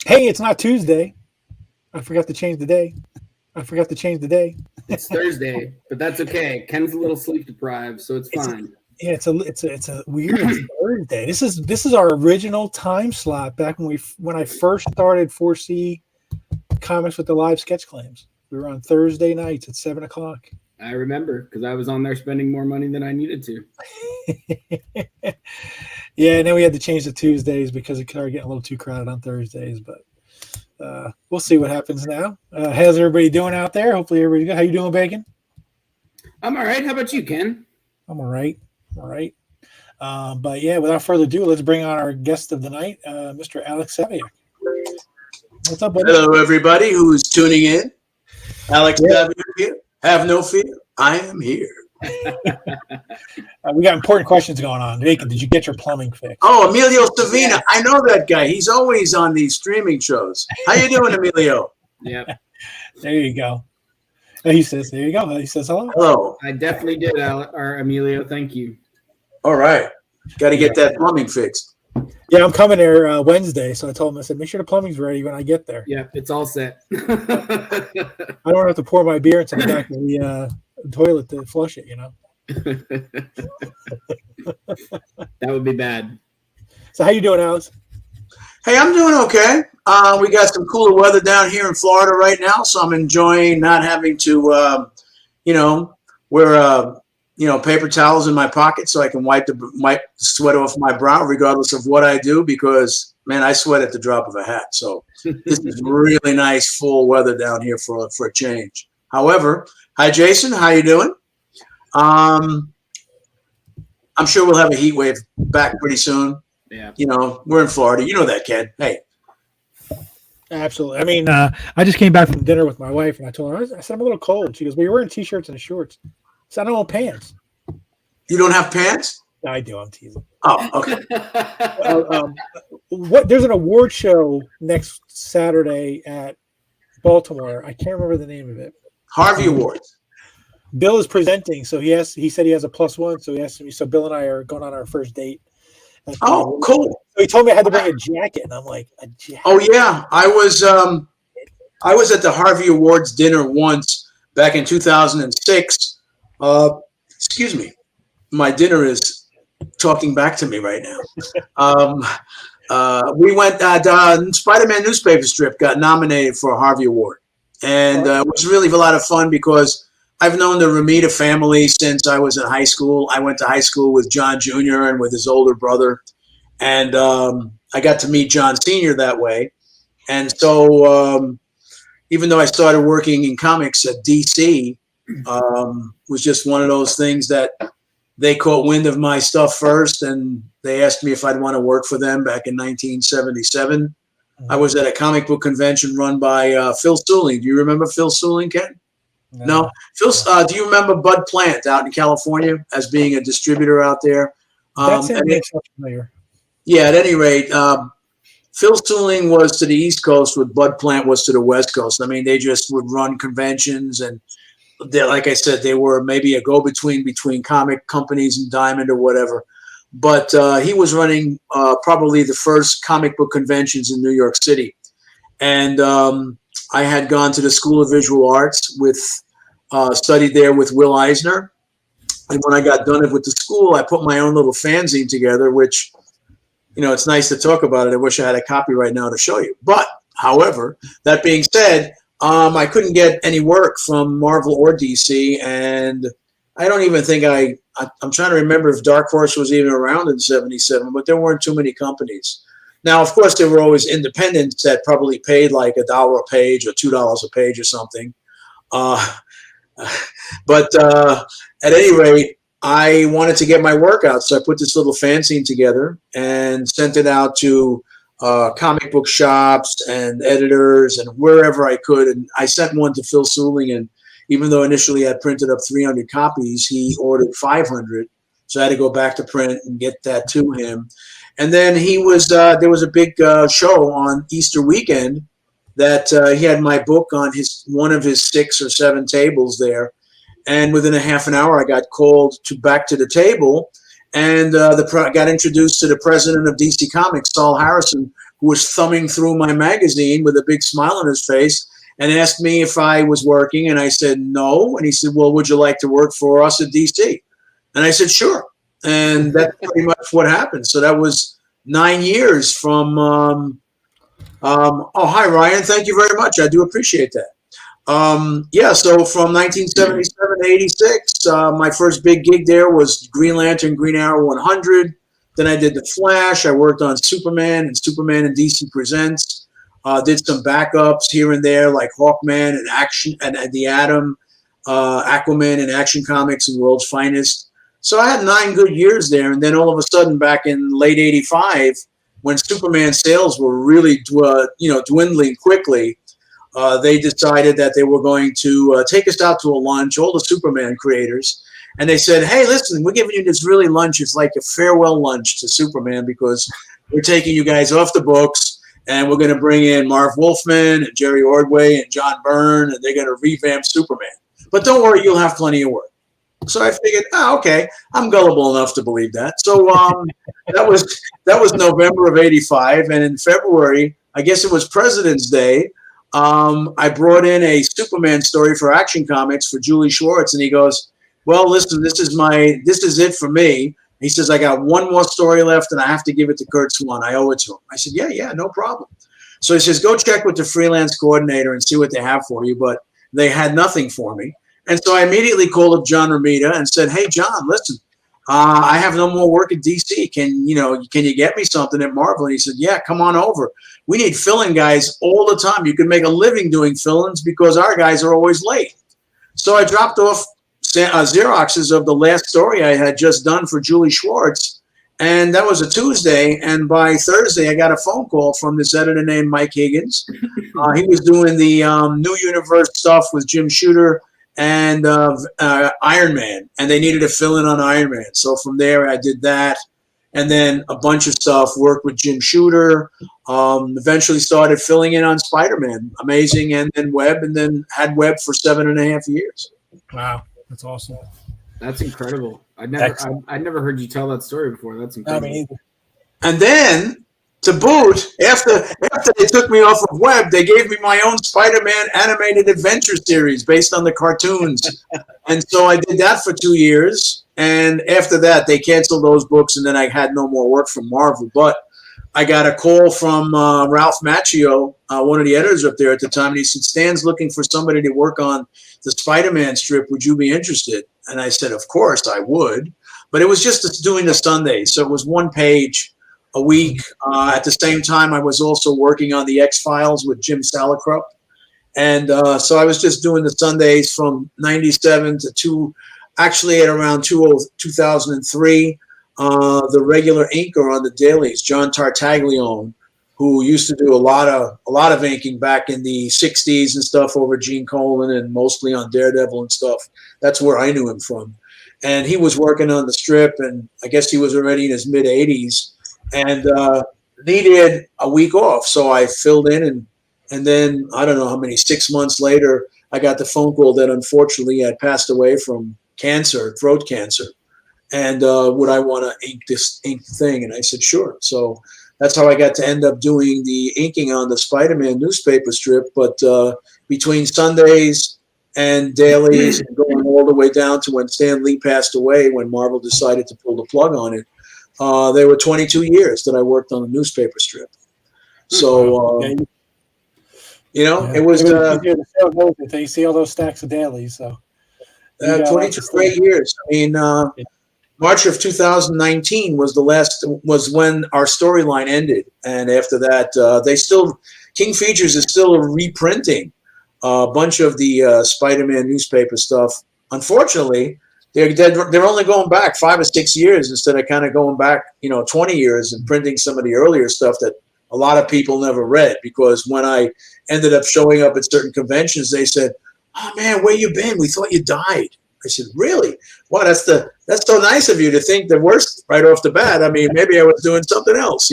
Hey, it's not Tuesday. I forgot to change the day. It's Thursday, but that's okay. Ken's a little sleep deprived, so it's fine. Yeah, it's a weird Thursday. This is our original time slot back when I first started 4C Comics with the live sketch claims. We were on Thursday nights at 7:00. I remember because I was on there spending more money than I needed to. Yeah, and then we had to change to Tuesdays because it started getting a little too crowded on Thursdays. But we'll see what happens now. How's everybody doing out there? Hopefully everybody's good. How you doing, Bacon? I'm all right. How about you, Ken? I'm all right. But yeah, without further ado, let's bring on our guest of the night, Mr. Alex Saviuk. What's up, buddy? Hello, everybody who's tuning in. Alex Saviuk here. Have no fear. I am here. We got important questions going on. Bacon, did you get your plumbing fixed? Oh, Emilio Savina. Yeah. I know that guy. He's always on these streaming shows. How you doing, Emilio? Yep. There you go. He says, there you go. He says hello. Hello. I definitely did, Emilio. Thank you. All right. Got to get that plumbing fixed. Yeah, I'm coming there Wednesday. So I told him, I said, make sure the plumbing's ready when I get there. Yeah, it's all set. I don't have to pour my beer into the back of the toilet to flush it, you know. That would be bad. So how you doing, Alex? Hey, I'm doing okay. We got some cooler weather down here in Florida right now, so I'm enjoying not having to, wear paper towels in my pocket so I can wipe the sweat off my brow regardless of what I do because, man, I sweat at the drop of a hat. So this is really nice full weather down here for a change. However, hi, Jason. How you doing? I'm sure we'll have a heat wave back pretty soon. Yeah. We're in Florida. You know that, Ken. Hey. Absolutely. I mean, I just came back from dinner with my wife, and I told her, I said, I'm a little cold. She goes, well, you're wearing T-shirts and shorts. I said, I don't have pants. You don't have pants? No, I do. I'm teasing. Oh, okay. There's an award show next Saturday at Baltimore. I can't remember the name of it. Harvey Awards. Bill is presenting, so he said he has a +1, so he asked me. So Bill and I are going on our first date. Oh, cool. So he told me I had to bring a jacket, and I'm like, a jacket? Oh yeah, I was at the Harvey Awards dinner once back in 2006. Excuse me, my dinner is talking back to me right now. We went Spider-Man newspaper strip got nominated for a Harvey Award, and it was really a lot of fun because I've known the Ramita family since I was in high school. I went to high school with John Jr. and with his older brother. And I got to meet John Sr. that way. And so even though I started working in comics at DC, was just one of those things that they caught wind of my stuff first. And they asked me if I'd want to work for them back in 1977. I was at a comic book convention run by Phil Suling. Do you remember Phil Suling, Ken? No. Phil, do you remember Bud Plant out in California as being a distributor out there? That sounds familiar. Yeah, at any rate, Phil Suling was to the East Coast, what Bud Plant was to the West Coast. I mean, they just would run conventions, and like I said, they were maybe a go-between between comic companies and Diamond or whatever. But he was running probably the first comic book conventions in New York City. And I had gone to the School of Visual Arts studied there with Will Eisner. And when I got done with the school, I put my own little fanzine together, which, it's nice to talk about it. I wish I had a copy right now to show you. But, however, that being said, I couldn't get any work from Marvel or DC. And I don't even think I'm trying to remember if Dark Horse was even around in 77, but there weren't too many companies. Now, of course, there were always independents that probably paid like $1 a page or $2 a page or something. But at any rate, I wanted to get my work out. So I put this little fanzine together and sent it out to comic book shops and editors and wherever I could. And I sent one to Phil Suling. And even though initially I printed up 300 copies, he ordered 500. So I had to go back to print and get that to him. And then there was a big show on Easter weekend that he had my book on one of his 6 or 7 tables there. And within a half an hour, I got called back to the table and got introduced to the president of DC Comics, Saul Harrison, who was thumbing through my magazine with a big smile on his face and asked me if I was working. And I said, no. And he said, well, would you like to work for us at DC? And I said, sure. And that's pretty much what happened. So that was 9 years from, oh, hi, Ryan. Thank you very much. I do appreciate that. Yeah, so from 1977 to 86, my first big gig there was Green Lantern, Green Arrow 100. Then I did The Flash. I worked on Superman and DC Presents. Did some backups here and there, like Hawkman and Action and the Atom, Aquaman and Action Comics and World's Finest. So I had 9 good years there. And then all of a sudden, back in late 85, when Superman sales were really dwindling quickly, they decided that they were going to take us out to a lunch, all the Superman creators. And they said, hey, listen, we're giving you this really lunch. It's like a farewell lunch to Superman because we're taking you guys off the books and we're going to bring in Marv Wolfman and Jerry Ordway and John Byrne, and they're going to revamp Superman. But don't worry, you'll have plenty of work. So I figured, okay, I'm gullible enough to believe that. So that was November of 85. And in February, I guess it was President's Day, I brought in a Superman story for Action Comics for Julie Schwartz, and he goes, well, listen, this is it for me. He says, I got one more story left, and I have to give it to Kurt Swan. I owe it to him. I said, yeah, no problem. So he says, go check with the freelance coordinator and see what they have for you. But they had nothing for me. And so I immediately called up John Romita and said, hey, John, listen, I have no more work at DC. Can you get me something at Marvel? And he said, yeah, come on over. We need fill-in guys all the time. You can make a living doing fill-ins because our guys are always late. So I dropped off Xeroxes of the last story I had just done for Julie Schwartz. And that was a Tuesday. And by Thursday, I got a phone call from this editor named Mike Higgins. He was doing the New Universe stuff with Jim Shooter and Iron Man. And they needed a fill-in on Iron Man. So from there, I did that. And then a bunch of stuff, worked with Jim Shooter, eventually started filling in on Spider-Man, Amazing, and then Webb, and then had Webb for 7.5 years. Wow, that's awesome. That's incredible. I'd never heard you tell that story before. That's incredible. And then, to boot, after they took me off of Webb, they gave me my own Spider-Man animated adventure series based on the cartoons. And so I did that for 2 years. And after that, they canceled those books, and then I had no more work from Marvel. But I got a call from Ralph Macchio, one of the editors up there at the time, and he said, Stan's looking for somebody to work on the Spider-Man strip. Would you be interested? And I said, of course I would. But it was just doing the Sundays. So it was 1 page a week. At the same time, I was also working on the X-Files with Jim Salicrup. And so I was just doing the Sundays from 97 to actually at around 2003, the regular inker on the dailies, John Tartaglione, who used to do a lot of inking back in the 60s and stuff over Gene Colan and mostly on Daredevil and stuff. That's where I knew him from. And he was working on the strip, and I guess he was already in his mid-80s and needed a week off. So I filled in, and then I don't know how many, 6 months later, I got the phone call that unfortunately he had passed away from cancer, throat cancer. And would I want to ink this ink thing? And I said, sure. So that's how I got to end up doing the inking on the Spider-Man newspaper strip. But between Sundays and dailies and going all the way down to when Stan Lee passed away, when Marvel decided to pull the plug on it, there were 22 years that I worked on the newspaper strip. So, it was you see all those stacks of dailies. So 22 great years. I mean, March of 2019 was when our storyline ended, and after that, King Features is still reprinting a bunch of the Spider-Man newspaper stuff. Unfortunately, they're only going back 5 or 6 years instead of kind of going back 20 years and printing some of the earlier stuff that a lot of people never read. Because when I ended up showing up at certain conventions, they said, "Oh man, where you been? We thought you died." I said, "Really? Wow, that's so nice of you to think the worst right off the bat. I mean, maybe I was doing something else,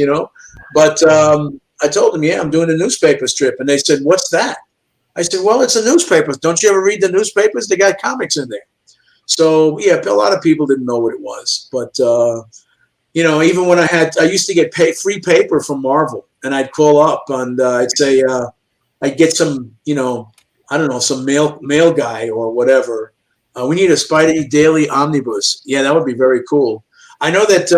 But I told them, yeah, I'm doing a newspaper strip. And they said, "What's that?" I said, "Well, it's a newspaper. Don't you ever read the newspapers? They got comics in there." So, yeah, a lot of people didn't know what it was. But, even when I used to get free paper from Marvel. and I'd call up and I'd say, I'd get some, I don't know, some mail guy or whatever. We need a Spidey Daily Omnibus. Yeah, that would be very cool. I know that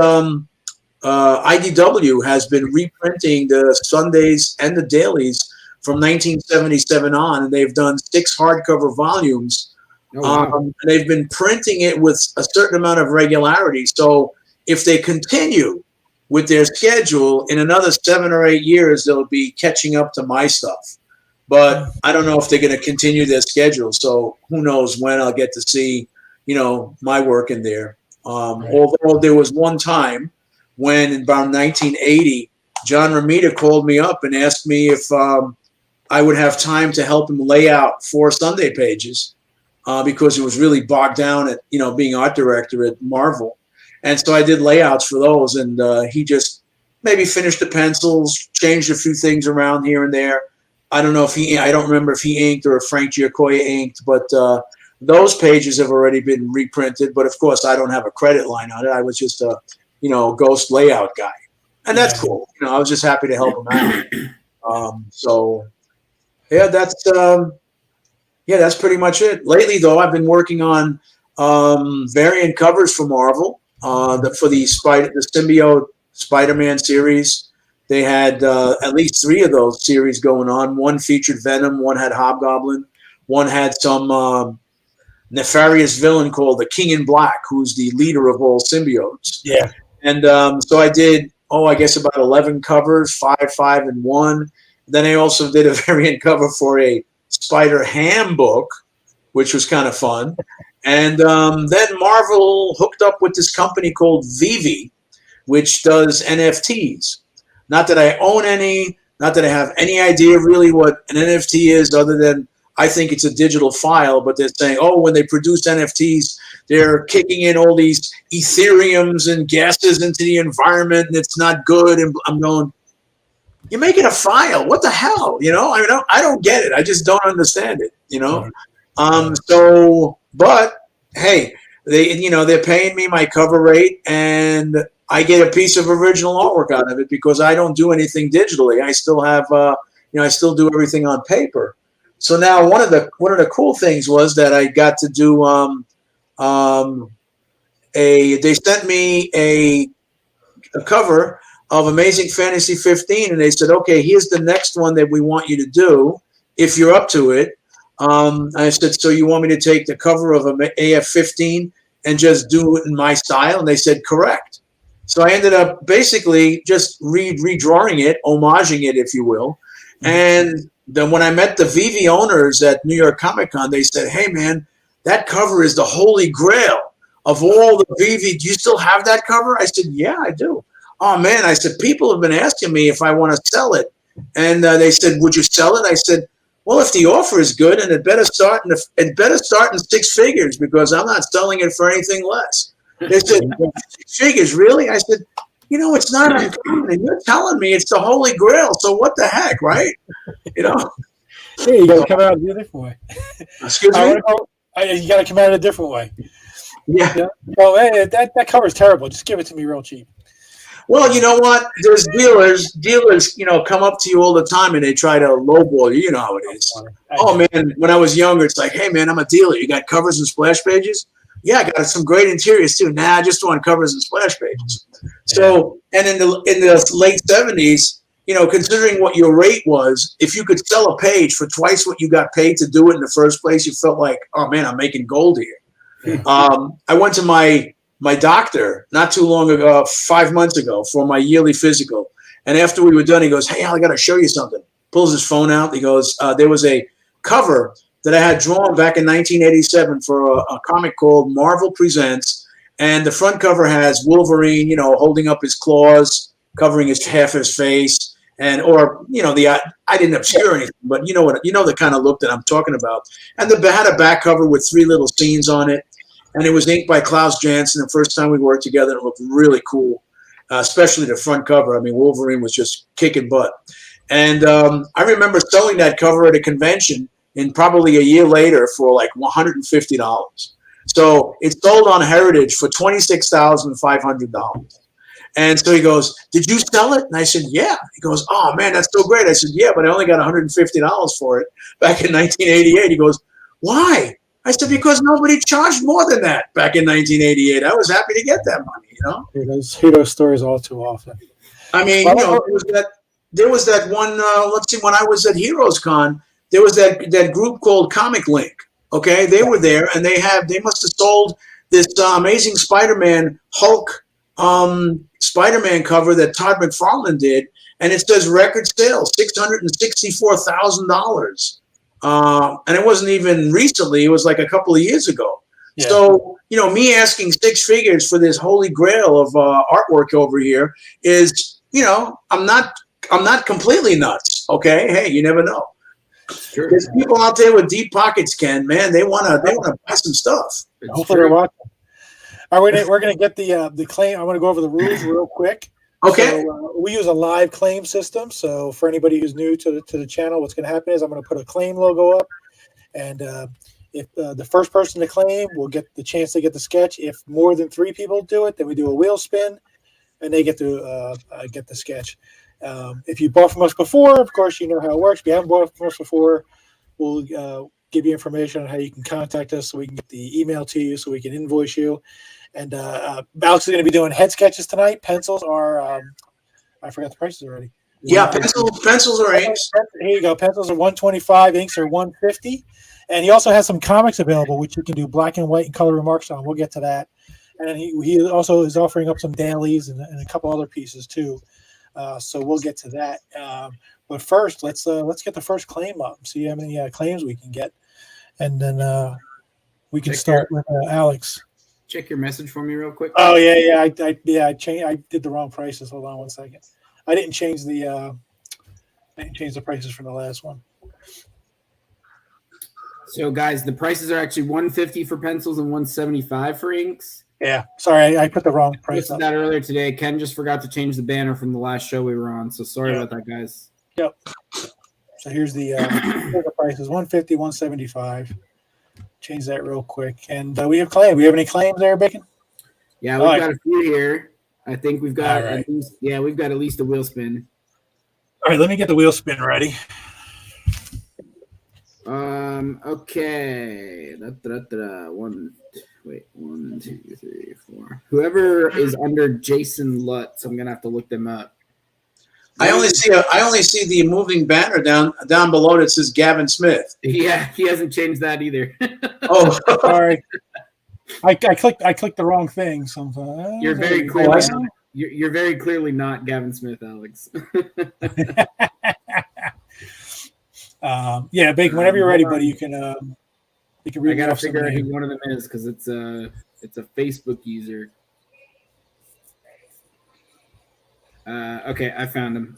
IDW has been reprinting the Sundays and the dailies from 1977 on, and they've done 6 hardcover volumes. Oh, wow. They've been printing it with a certain amount of regularity. So if they continue with their schedule, in another 7 or 8 years, they'll be catching up to my stuff. But I don't know if they're going to continue their schedule. So who knows when I'll get to see, my work in there. Right. Although there was one time when in about 1980, John Romita called me up and asked me if I would have time to help him lay out 4 Sunday pages because he was really bogged down at, being art director at Marvel. And so I did layouts for those, and he just maybe finished the pencils, changed a few things around here and there. I don't remember if he inked or if Frank Giacoya inked, but those pages have already been reprinted. But of course, I don't have a credit line on it. I was just a, ghost layout guy, and that's cool. I was just happy to help him out. That's pretty much it. Lately, though, I've been working on variant covers for Marvel for the Symbiote Spider-Man series. They had at least 3 of those series going on. One featured Venom, one had Hobgoblin, one had some nefarious villain called the King in Black, who's the leader of all symbiotes. Yeah. And so I did, I guess about 11 covers, 5, 5, and 1. Then I also did a variant cover for a Spider Ham book, which was kind of fun. And then Marvel hooked up with this company called Vivi, which does NFTs. Not that I own any, not that I have any idea really what an NFT is, other than I think it's a digital file, but they're saying, when they produce NFTs, they're kicking in all these Ethereums and gases into the environment, and it's not good. And I'm going, you're making a file. What the hell? I don't get it. I just don't understand it, but hey, they're paying me my cover rate, and I get a piece of original artwork out of it because I don't do anything digitally. I still have, I still do everything on paper. So now one of the cool things was that I got to do they sent me a cover of Amazing Fantasy 15, and they said, okay, here's the next one that we want you to do if you're up to it. I said, so you want me to take the cover of AF 15 and just do it in my style? And they said, correct. So I ended up basically just redrawing it, homaging it, if you will. And then when I met the Vivi owners at New York Comic Con, they said, hey, man, that cover is the holy grail of all the Vivi. Do you still have that cover? I said, yeah, I do. Oh, man, I said, people have been asking me if I want to sell it. And they said, would you sell it? I said, well, if the offer is good, and it better start in 6 figures because I'm not selling it for anything less. They said, 6 figures, really? I said, it's not uncommon. And you're telling me it's the holy grail. So what the heck, right? Yeah, you got to come out a different way. Excuse me? You got to come out a different way. Yeah. Well, that cover's terrible. Just give it to me real cheap. Well, you know what? There's dealers, come up to you all the time and they try to lowball you. You know how it is. Oh, man, when I was younger, it's like, hey, man, I'm a dealer. You got covers and splash pages? Yeah, I got some great interiors too. Nah, I just want covers and splash pages. So, and in the late 70s, considering what your rate was, if you could sell a page for twice what you got paid to do it in the first place, you felt like, oh man, I'm making gold here. I went to my doctor not too long ago, 5 months ago, for my yearly physical. And after we were done, he goes, hey, Al, I got to show you something. Pulls his phone out. He goes, there was a cover that I had drawn back in 1987 for a comic called Marvel Presents. And the front cover has Wolverine, holding up his claws, covering half his face. I didn't obscure anything, but the kind of look that I'm talking about. And had a back cover with 3 little scenes on it. And it was inked by Klaus Janson. The first time we worked together, it looked really cool, especially the front cover. I mean, Wolverine was just kicking butt. And I remember selling that cover at a convention and probably a year later for like $150. So it sold on Heritage for $26,500. And so he goes, "Did you sell it?" And I said, "Yeah." He goes, "Oh man, that's so great." I said, "Yeah, but I only got $150 for it back in 1988." He goes, "Why?" I said, "Because nobody charged more than that back in 1988. I was happy to get that money, you know." Hear those stories all too often. I mean, there was that one. Let's see, when I was at Heroes Con, there was that group called Comic Link. Okay, they were there, and they must have sold this Amazing Spider-Man Hulk Spider-Man cover that Todd McFarlane did, and it says record sales $664,000. And it wasn't even recently; it was like a couple of years ago. Yeah. So, me asking six figures for this holy grail of artwork over here is, I'm not completely nuts. Okay, hey, you never know. Sure. There's people out there with deep pockets, Ken. Man, they wanna buy some stuff. Hopefully they're watching. All right, we're gonna get the claim. I want to go over the rules real quick. Okay. So, we use a live claim system. So for anybody who's new to the channel, what's going to happen is I'm going to put a claim logo up, and if the first person to claim will get the chance to get the sketch. If more than 3 people do it, then we do a wheel spin, and they get to get the sketch. If you bought from us before, of course, you know how it works. If you haven't bought from us before, we'll give you information on how you can contact us so we can get the email to you so we can invoice you. And Alex is going to be doing head sketches tonight. Pencils are, I forgot the prices already. Yeah, pencils are inks. Here you go. Pencils are $125, inks are $150. And he also has some comics available, which you can do black and white and color remarks on. We'll get to that. And then he also is offering up some dailies and a couple other pieces too. So we'll get to that. But first, let's get the first claim up. See how many claims we can get, and then we can start with Alex. Check your message for me real quick. Oh yeah. I did the wrong prices. Hold on one second. I didn't change the prices from the last one. So guys, the prices are actually $150 for pencils and $175 for inks. Yeah, sorry, I put the wrong price. I posted that earlier today. Ken just forgot to change the banner from the last show we were on, so sorry about that, guys. Yep. So here's the prices: $150, $175. Change that real quick, and we have claims. We have any claims there, Bacon? Yeah, we've got a few here. I think we've got at least a wheel spin. All right, let me get the wheel spin ready. Okay. 1, 2, 3, 4. Whoever is under Jason Lutz, I'm gonna have to look them up. I only see the moving banner down below that says Gavin Smith. Yeah, he hasn't changed that either. Oh, sorry. I clicked the wrong thing. Sometimes you're very clearly you're very clearly not Gavin Smith, Alex. Yeah, Bacon. Whenever you're ready, buddy, you can read. I gotta figure out who one of them is because it's a Facebook user. Okay, I found him.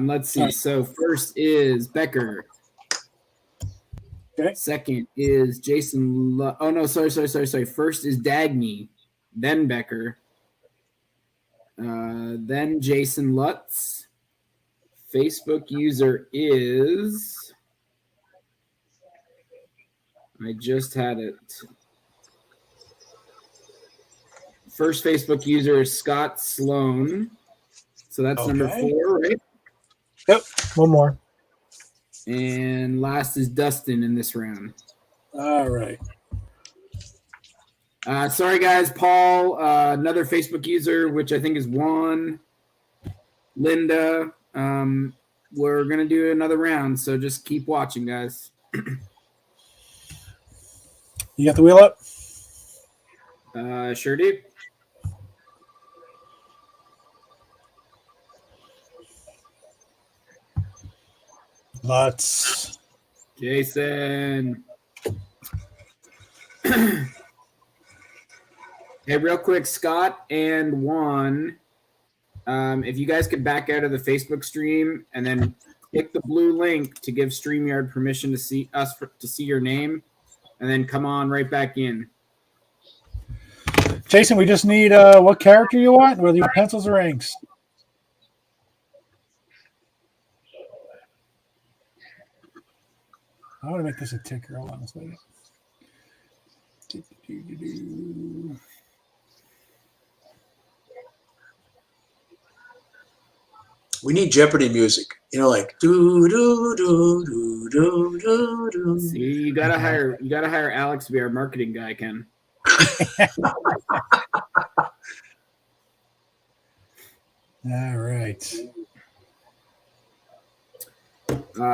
Let's see. So first is Becker. Okay. Second is Jason. Oh no, sorry. First is Dagny, then Becker, then Jason Lutz. Facebook user is. I just had it. First Facebook user is Scott Sloan. So that's number 4, right? Yep. One more. And last is Dustin in this round. All right. Sorry, guys. Paul, another Facebook user, which I think is Juan. Linda. We're going to do another round, so just keep watching, guys. You got the wheel up? Sure do. Lutz. Jason. Hey, real quick, Scott and Juan, if you guys could back out of the Facebook stream and then click the blue link to give StreamYard permission to see us to see your name, and then come on right back in. Jason, we just need what character you want, whether you want pencils or inks. I want to make this a ticker. Hold on a second. We need Jeopardy music. You know, like do do do do do do do. See, you gotta hire Alex to be our marketing guy, Ken. All right.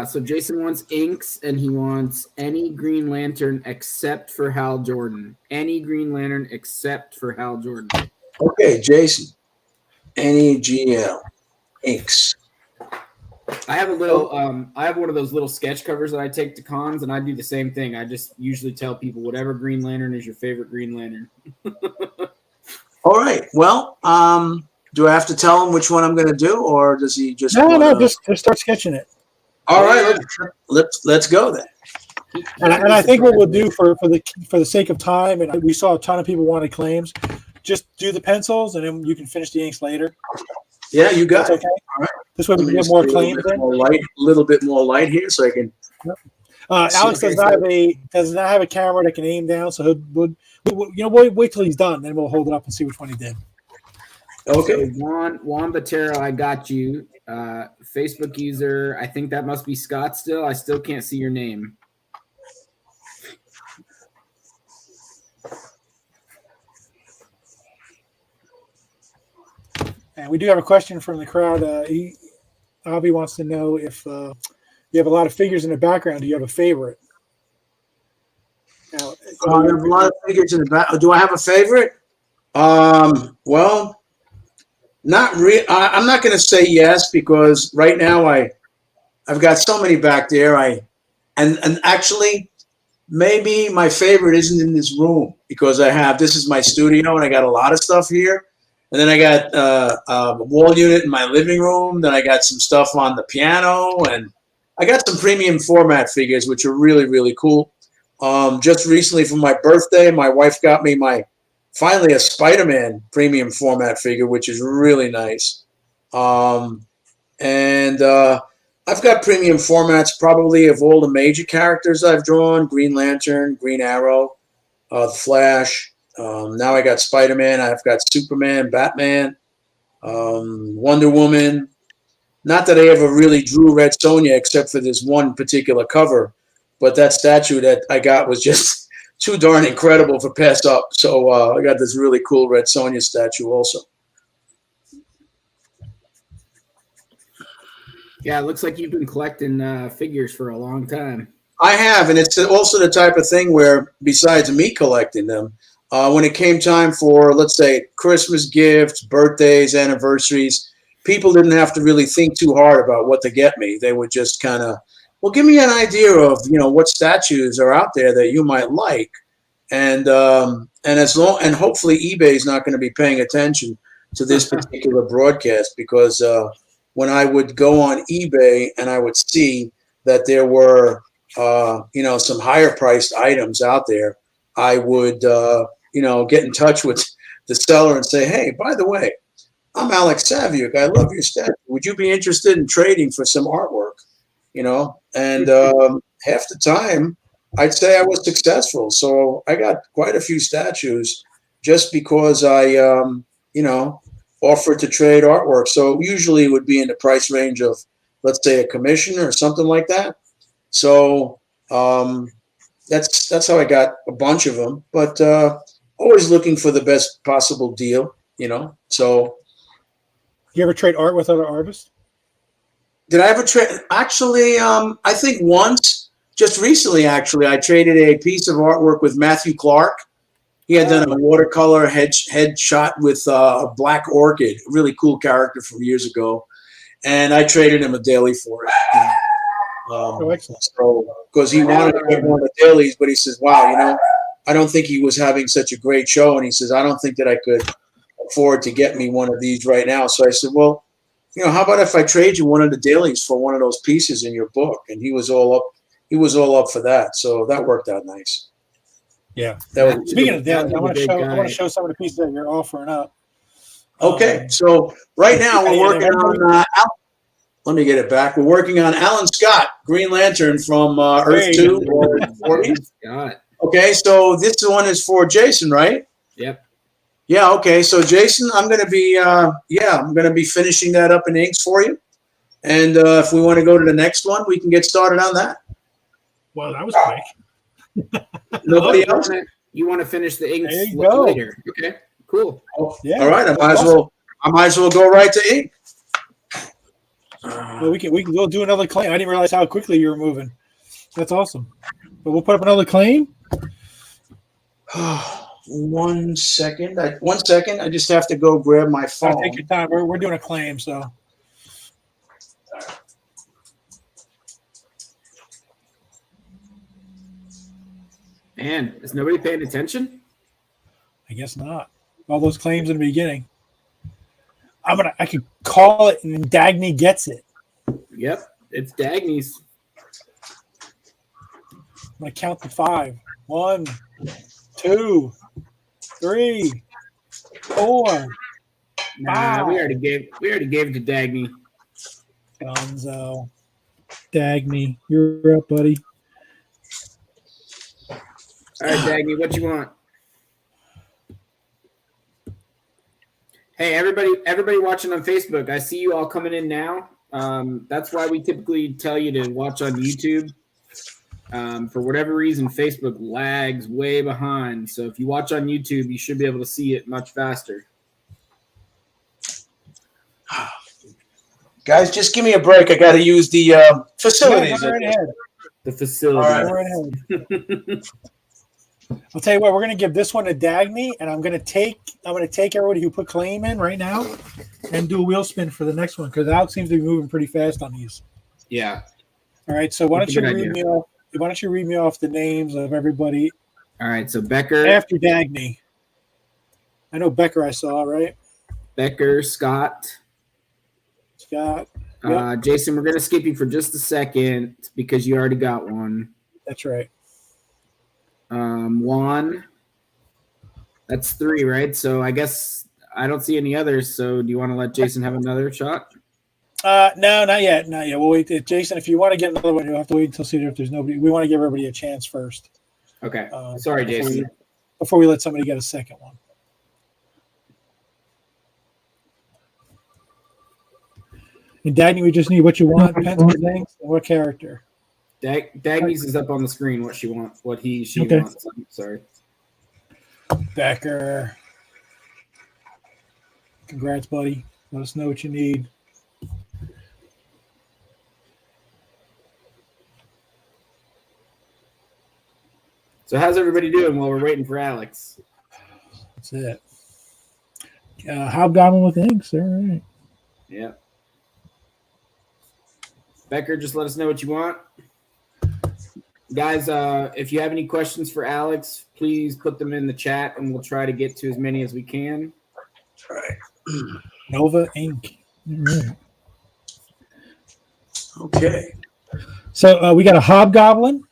So Jason wants inks, and he wants any Green Lantern except for Hal Jordan. Any Green Lantern except for Hal Jordan. Okay, Jason. Any GL inks. I have a little. I have one of those little sketch covers that I take to cons, and I do the same thing. I just usually tell people whatever Green Lantern is your favorite Green Lantern. All right. Well, do I have to tell him which one I'm going to do, or does he just? No, just start sketching it. All right, let's go then. And I think what we'll do for the sake of time, and we saw a ton of people wanted claims, just do the pencils, and then you can finish the inks later. Yeah, you got it. Okay. All right. This way we can get more claims in. A little bit more light here, so I can. Alex does not have a camera that can aim down, so we'll wait till he's done, then we'll hold it up and see which one he did. Okay. So Juan Batero, I got you. Facebook user, I think that must be Scott still. I still can't see your name. And we do have a question from the crowd. Avi wants to know if you have a lot of figures in the background. Do you have a favorite? Now, I have a lot of figures in the back. Do I have a favorite? Well, not really. I'm not going to say yes because right now I've got so many back there. And actually maybe my favorite isn't in this room because this is my studio and I got a lot of stuff here. And then I got a wall unit in my living room. Then I got some stuff on the piano, and I got some premium format figures, which are really, really cool. Just recently for my birthday, my wife got me finally a Spider-Man premium format figure, which is really nice. And I've got premium formats probably of all the major characters I've drawn: Green Lantern, Green Arrow, the Flash. Now I got Spider-Man. I've got Superman, Batman, Wonder Woman. Not that I ever really drew Red Sonja except for this one particular cover, but that statue that I got was just too darn incredible for pass up. So I got this really cool Red Sonja statue also. Yeah, it looks like you've been collecting figures for a long time. I have, and it's also the type of thing where besides me collecting them, when it came time for, let's say, Christmas gifts, birthdays, anniversaries, people didn't have to really think too hard about what to get me. They would just kind of, well, give me an idea of, what statues are out there that you might like. And hopefully eBay is not going to be paying attention to this particular broadcast because when I would go on eBay and I would see that there were, some higher priced items out there, I would, get in touch with the seller and say, hey, by the way, I'm Alex Saviuk. I love your statue. Would you be interested in trading for some artwork? And half the time I'd say I was successful. So I got quite a few statues just because I, offered to trade artwork. So usually it would be in the price range of, let's say, a commission or something like that. So that's how I got a bunch of them, but always looking for the best possible deal, so. You ever trade art with other artists? Did I ever trade? Actually, I think once, just recently, actually, I traded a piece of artwork with Matthew Clark. He had done a watercolor head shot with a black orchid, a really cool character from years ago. And I traded him a daily for it. Excellent. So, because he wanted to get one of the dailies, but he says, wow, I don't think he was having such a great show. And he says, I don't think that I could afford to get me one of these right now. So I said, well, how about if I trade you one of the dailies for one of those pieces in your book? And he was all up for that. So that worked out nice. Yeah. Speaking of dailies, I want to show some of the pieces that you're offering up. Okay. So right now we're working on, let me get it back. We're working on Alan Scott, Green Lantern from Earth 2. Okay. So this one is for Jason, right? Yep. Yeah. Okay. So Jason, I'm going to be finishing that up in inks for you. And if we want to go to the next one, we can get started on that. Well, that was quick. Nobody else? You want to finish the ink There you go. later? Okay, cool. Oh, Yeah, all right. I might as well go right to ink. Well, we can go do another claim. I didn't realize how quickly you were moving. That's awesome. But we'll put up another claim. 1 second. I just have to go grab my phone. Take your time. We're doing a claim, so. Man, is nobody paying attention? I guess not. All those claims in the beginning. I could call it and Dagny gets it. Yep, it's Dagny's. I'm gonna count to 5. 1, 2, 3, 4. Nah, we already gave it to Dagny. Gonzo. Dagny, you're up, buddy. All right, Dagny, what you want? Hey, everybody watching on Facebook, I see you all coming in now. That's why we typically tell you to watch on YouTube. For whatever reason, Facebook lags way behind. So if you watch on YouTube, you should be able to see it much faster. Guys, just give me a break. I got to use the facilities. Yeah, right ahead. The facility. All Right ahead. I'll tell you what, we're gonna give this one to Dagny, and I'm gonna take everybody who put claim in right now and do a wheel spin for the next one because Alex seems to be moving pretty fast on these. Yeah. All right, so why don't That's a you good read idea. me off? Why don't you read me off the names of everybody All right. So Becker, after Dagny? I know Becker. I saw right. Scott. Scott. Yep. Jason, we're gonna skip you for just a second because you already got one. That's right. Juan. That's 3, right? So I guess I don't see any others. So do you want to let Jason have another shot? No, not yet. Not yet. We'll wait. Jason, if you want to get another one, you'll have to wait until see if there's nobody. We want to give everybody a chance first. Okay. Sorry, Jason. Before we let somebody get a second one. And Dagny, we just need what you want, pencil and inks, and what character. Dagny's is up on the screen. What she wants. What she Okay. wants. I'm sorry. Becker. Congrats, buddy. Let us know what you need. So how's everybody doing while we're waiting for Alex? That's it. Hobgoblin with inks. All right. Yeah. Becker, just let us know what you want. Guys, if you have any questions for Alex, please put them in the chat and we'll try to get to as many as we can. All right. Nova Ink. All right. Okay. So we got a Hobgoblin,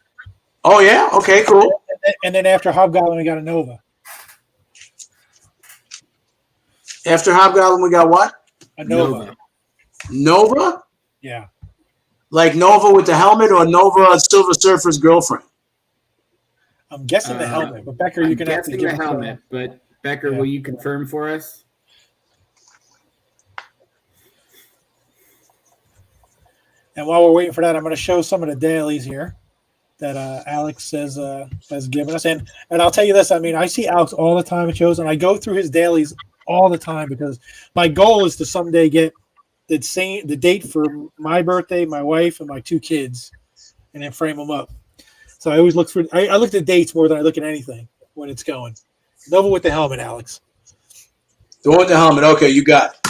Oh, yeah? Okay, cool. and then after Hobgoblin, we got a Nova. After Hobgoblin, we got what? A Nova. Nova? Yeah. Like Nova with the helmet or Nova Silver Surfer's girlfriend? I'm guessing the helmet, but Becker, you can have to guessing give the it to helmet, but Becker, Yeah. will you confirm for us? And while we're waiting for that, I'm going to show some of the dailies here that Alex has given us. And I'll tell you this, I mean, I see Alex all the time at shows, and I go through his dailies all the time because my goal is to someday get the date for my birthday, my wife, and my 2 kids, and then frame them up. So I always look for I look at dates more than I look at anything when it's going. Nova with the helmet, Alex. The one with the helmet. Okay, you got it.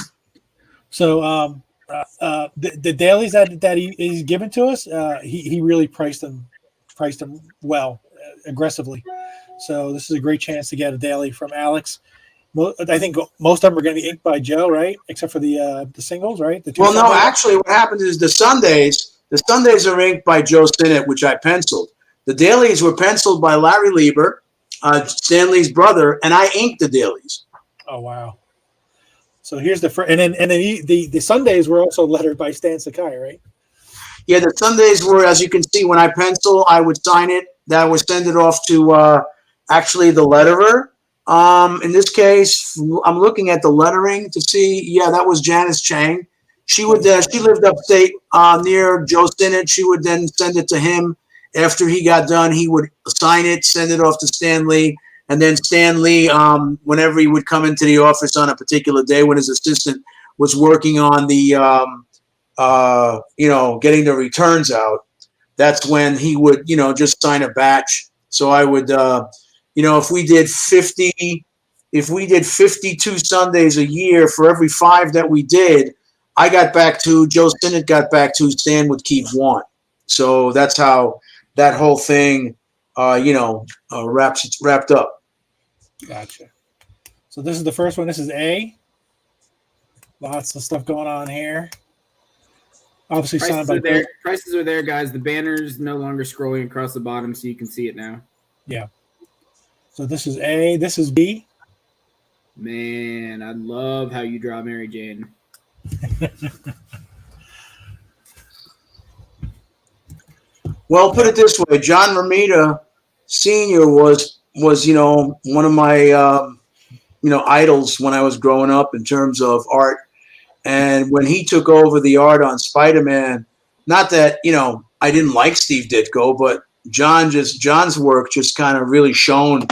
So the dailies that he's given to us, he really priced them well, aggressively. So this is a great chance to get a daily from Alex. I think most of them are going to be inked by Joe, right? Except for the singles, right? The 2 Well, no, Sundays. actually, what happens is the Sundays are inked by Joe Sinnott, which I penciled. The dailies were penciled by Larry Lieber, Stanley's brother, and I inked the dailies. Oh wow! So here's the first, and then the Sundays were also lettered by Stan Sakai, right? Yeah, the Sundays were, as you can see, when I pencil, I would sign it. That would send it off to actually the letterer. In this case, I'm looking at the lettering to see. Yeah, that was Janice Chang. She would. She lived upstate near Joe Sinnott. She would then send it to him. After he got done, he would sign it, send it off to Stan Lee, and then Stan Lee, whenever he would come into the office on a particular day when his assistant was working on the, getting the returns out, that's when he would, just sign a batch. So I would, if we did 52 Sundays a year, for every 5 that we did, I got back 2, Joe Sinnott got back 2, Stan would keep 1. So that's how that whole thing, wrapped up. Gotcha. So this is the first one. This is A. Lots of stuff going on here. Obviously signed by prices are there, guys. The banner's no longer scrolling across the bottom, so you can see it now. Yeah. So this is A. This is B. Man, I love how you draw Mary Jane. Well, put it this way: John Romita Sr. was one of my idols when I was growing up in terms of art. And when he took over the art on Spider-Man, not that I didn't like Steve Ditko, but John's work just kind of really shone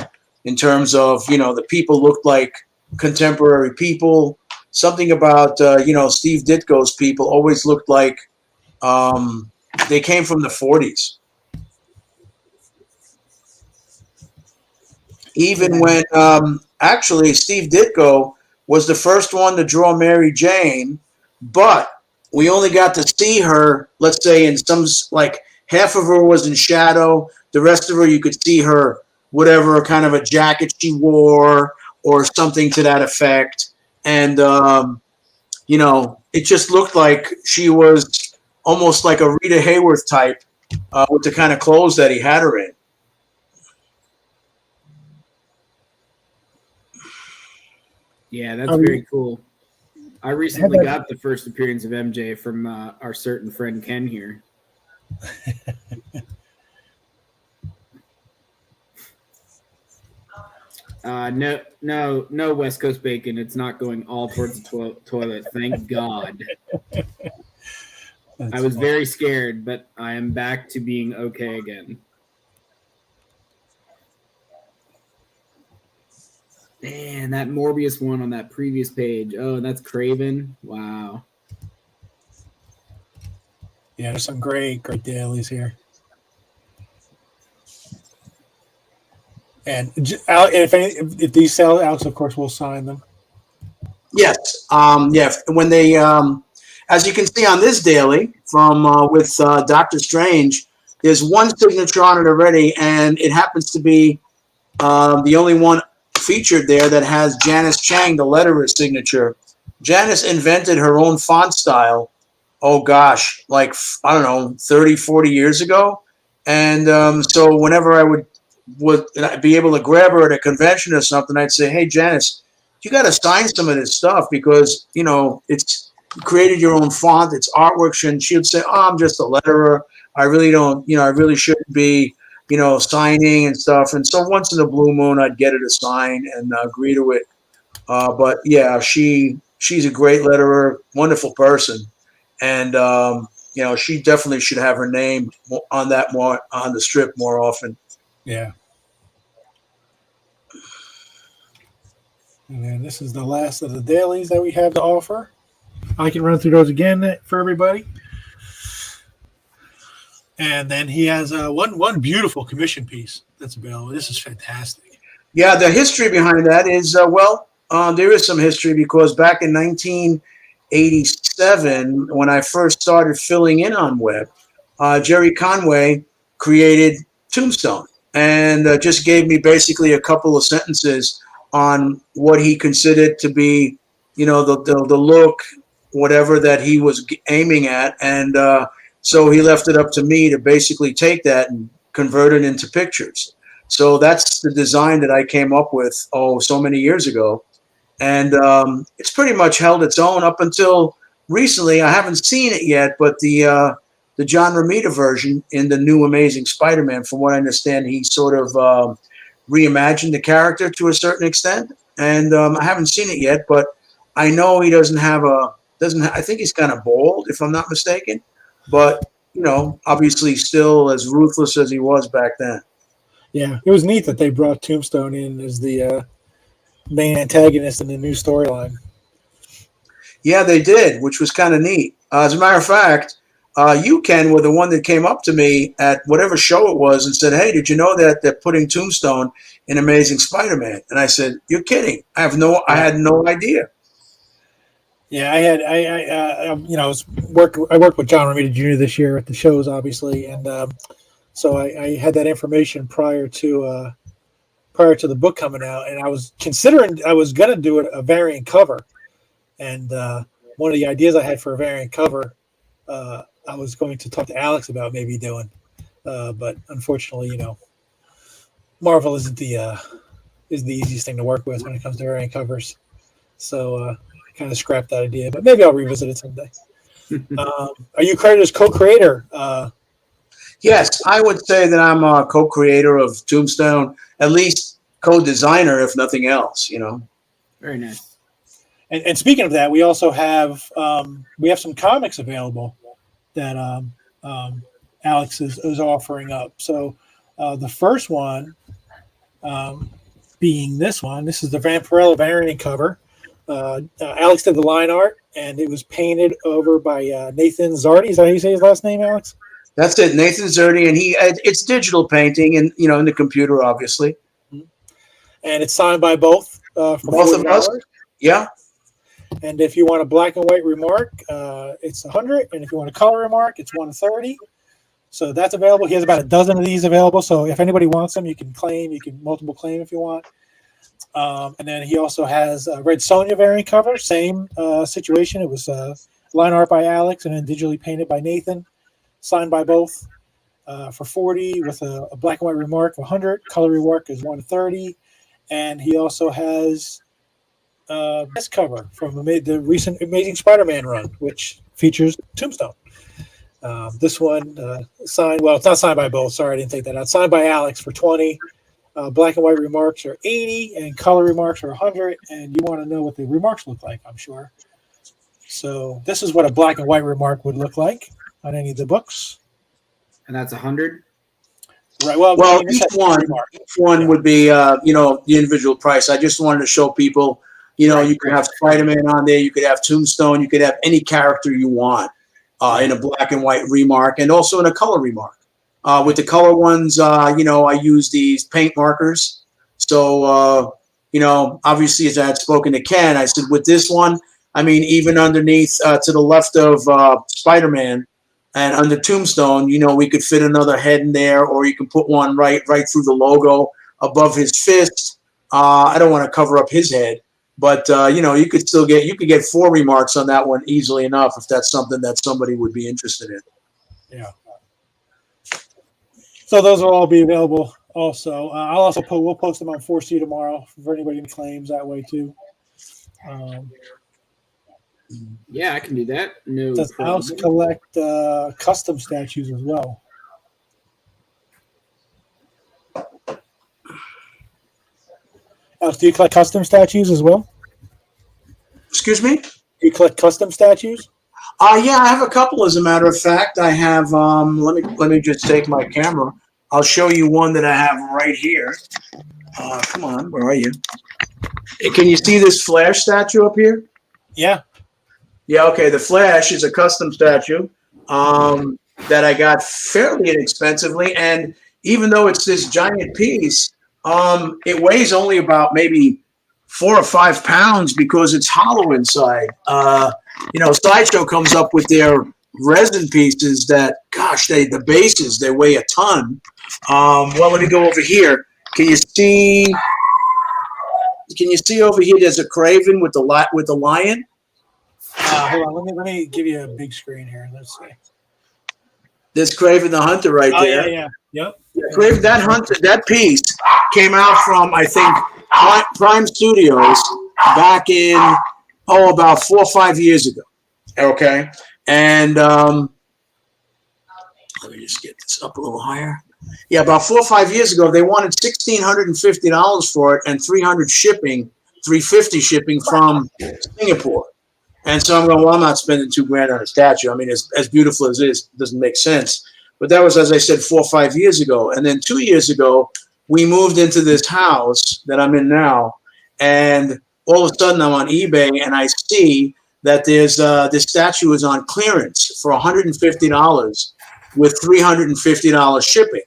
in terms of the people looked like contemporary people. Something about Steve Ditko's people always looked like they came from the 40s. Even when actually Steve Ditko was the first one to draw Mary Jane, but we only got to see her, let's say, in some, like, half of her was in shadow. The rest of her, you could see her, whatever kind of a jacket she wore or something to that effect. And, it just looked like she was almost like a Rita Hayworth type with the kind of clothes that he had her in. Yeah, that's very cool. I recently got the first appearance of MJ from our certain friend Ken here. No West Coast bacon. It's not going all towards the toilet. Thank God. I was very scared, but I am back to being okay again. Man, that Morbius one on that previous page. Oh, that's Craven. Wow. Yeah, there's some great dailies here. And if these sell out, of course, we'll sign them. Yes. When they, as you can see on this daily from with Doctor Strange, there's one signature on it already, and it happens to be the only one featured there that has Janice Chang, the letterer's signature. Janice invented her own font style, oh gosh, like, I don't know, 30, 40 years ago. And so whenever I would be able to grab her at a convention or something, I'd say, hey, Janice, you got to sign some of this stuff because, it's you created your own font, it's artwork. And she would say, oh, I'm just a letterer. I really don't, I really shouldn't be, signing and stuff. And so once in a blue moon, I'd get her to sign and agree to it. But yeah, she's a great letterer, wonderful person. And, she definitely should have her name on the strip more often. Yeah. And then this is the last of the dailies that we have to offer. I can run through those again for everybody. And then he has one beautiful commission piece that's available. This is fantastic. Yeah, the history behind that is, there is some history because back in 1987, when I first started filling in on web, Jerry Conway created Tombstone and just gave me basically a couple of sentences on what he considered to be, the look, whatever that he was aiming at. And so he left it up to me to basically take that and convert it into pictures. So that's the design that I came up with, so many years ago. And it's pretty much held its own up until recently. I haven't seen it yet, but the John Romita version in the new Amazing Spider-Man, from what I understand, he sort of reimagined the character to a certain extent. And I haven't seen it yet, but I know he doesn't have a I think he's kind of bald, if I'm not mistaken. But, obviously still as ruthless as he was back then. Yeah, it was neat that they brought Tombstone in as the main antagonist in the new storyline. Yeah, they did, which was kind of neat. As a matter of fact, you, Ken, were the one that came up to me at whatever show it was and said, "Hey, did you know that they're putting Tombstone in Amazing Spider-Man?" And I said, "You're kidding! I had no idea." Yeah, I worked with John Romita Jr. this year at the shows, obviously, and so I had that information prior to the book coming out, and I was going to do a variant cover, and one of the ideas I had for a variant cover, I was going to talk to Alex about maybe doing, but unfortunately, Marvel isn't the easiest thing to work with when it comes to variant covers, so kind of scrapped that idea. But maybe I'll revisit it someday. Are you credited as co-creator? Yes, I would say that I'm a co-creator of Tombstone, at least co-designer, if nothing else. Very nice. And speaking of that, we also have some comics available that Alex is offering up. So the first one being this one. This is the Vampirella variant cover. Alex did the line art, and it was painted over by Nathan Zardi. Is that how you say his last name, Alex? That's it, Nathan Zardi, and it's digital painting, and in the computer, obviously. And it's signed by both. Both of us. Yeah. And if you want a black and white remark, it's $100, and if you want a color remark, it's $130. So that's available. He has about a dozen of these available. So if anybody wants them, you can claim. You can multiple claim if you want. And then he also has a Red Sonja variant cover. Same situation. It was line art by Alex and then digitally painted by Nathan. Signed by both for $40 with a black and white remark of $100. Color remark is $130. And he also has this cover from the recent Amazing Spider-Man run, which features Tombstone. This one signed, well, it's not signed by both. Sorry, I didn't take that out. Signed by Alex for $20. Black and white remarks are $80, and color remarks are $100. And you want to know what the remarks look like, I'm sure. So this is what a black and white remark would look like on any of the books. And that's $100. Right. Well, each one would be, the individual price. I just wanted to show people, you could have Spider-Man on there, you could have Tombstone, you could have any character you want in a black and white remark, and also in a color remark. With the color ones, I use these paint markers. So, obviously, as I had spoken to Ken, I said with this one, even underneath to the left of Spider-Man, and under Tombstone, we could fit another head in there, or you can put one right through the logo above his fist. I don't want to cover up his head, but you could get 4 remarks on that one easily enough if that's something that somebody would be interested in. Yeah. So those will all be available. Also, we'll post them on 4C tomorrow for anybody who claims that way too. Yeah, I can do that. No does problem. Alex collect custom statues as well? Alex, do you collect custom statues as well? Excuse me? Do you collect custom statues? Yeah, I have a couple. As a matter of fact, I have. Let me just take my camera. I'll show you one that I have right here. Come on, where are you? Can you see this Flash statue up here? Yeah. Yeah, okay. The Flash is a custom statue that I got fairly inexpensively. And even though it's this giant piece, it weighs only about maybe 4 or 5 pounds because it's hollow inside. Sideshow comes up with their resin pieces that, the bases, they weigh a ton. Well, let me go over here. Can you see over here there's a Craven with the lion? Hold on, let me give you a big screen here. Let's see. There's Craven the Hunter right there. Yeah. Yep. Yeah, Craven, that piece came out from, I think, Prime Studios back in, about 4 or 5 years ago. Okay. And let me just get this up a little higher. Yeah, about 4 or 5 years ago, they wanted $1,650 for it and $350 shipping from Singapore. And so I'm going, well, I'm not spending $2,000 on a statue. I mean, as beautiful as it is, it doesn't make sense. But that was, as I said, 4 or 5 years ago. And then 2 years ago, we moved into this house that I'm in now. And all of a sudden, I'm on eBay and I see that there's this statue is on clearance for $150 with $350 shipping.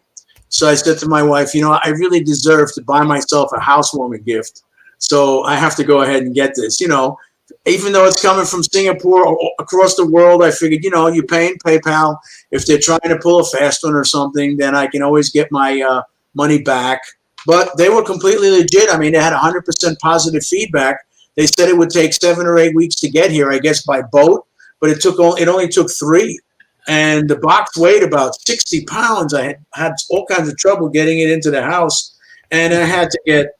So I said to my wife, I really deserve to buy myself a housewarming gift. So I have to go ahead and get this, even though it's coming from Singapore or across the world. I figured, you pay in PayPal. If they're trying to pull a fast one or something, then I can always get my money back. But they were completely legit. I mean, they had 100% positive feedback. They said it would take 7 or 8 weeks to get here, I guess, by boat. But it only took 3. And the box weighed about 60 pounds. I had all kinds of trouble getting it into the house. And I had to get,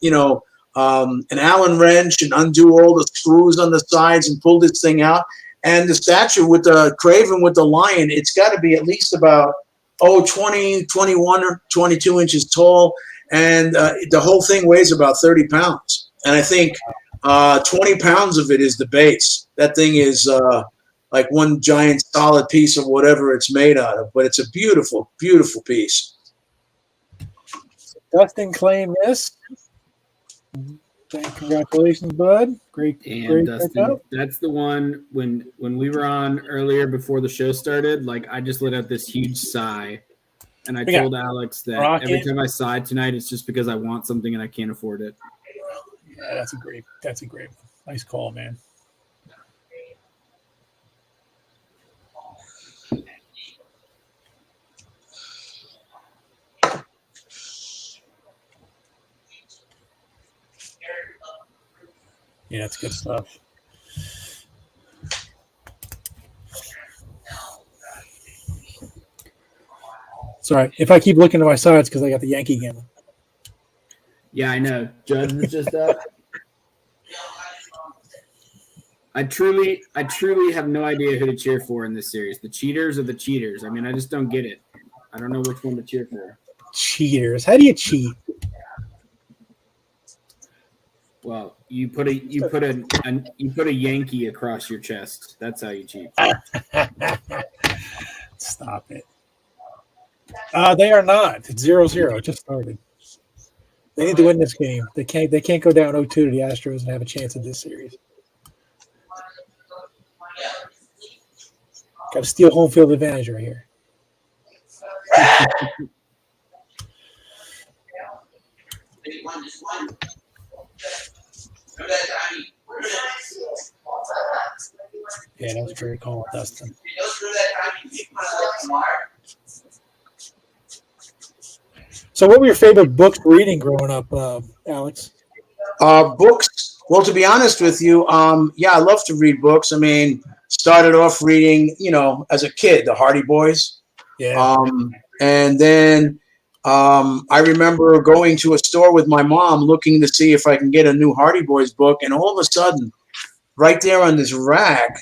an Allen wrench and undo all the screws on the sides and pull this thing out. And the statue with the Craven with the lion, it's got to be at least about, 20, 21 or 22 inches tall. And the whole thing weighs about 30 pounds. And I think 20 pounds of it is the base. That thing is like one giant solid piece of whatever it's made out of. But it's a beautiful, beautiful piece. Dustin claimed this. Congratulations, bud. Great Dustin, pickup. that's the one when we were on earlier before the show started, like I just let out this huge sigh. And I told Alex that every time I sigh tonight, it's just because I want something and I can't afford it. Yeah, that's a great one. Nice call, man. Yeah, that's good stuff. Sorry, if I keep looking to my sides because I got the Yankee game. Yeah, I know. Judge was just up. I truly have no idea who to cheer for in this series. The cheaters or the cheaters? I mean, I just don't get it. I don't know which one to cheer for. Cheaters. How do you cheat? Well, you put a Yankee across your chest. That's how you cheat. Stop it. They are not. It's 0-0. It just started. They need to win this game. They can't go down 0-2 to the Astros and have a chance at this series. Got to steal home field advantage right here. Yeah, that was a great call, Dustin. So what were your favorite books reading growing up, Alex? Books. Well, to be honest with you, I love to read books. I mean, started off reading, as a kid, the Hardy Boys. Yeah. And then I remember going to a store with my mom looking to see if I can get a new Hardy Boys book. And all of a sudden, right there on this rack,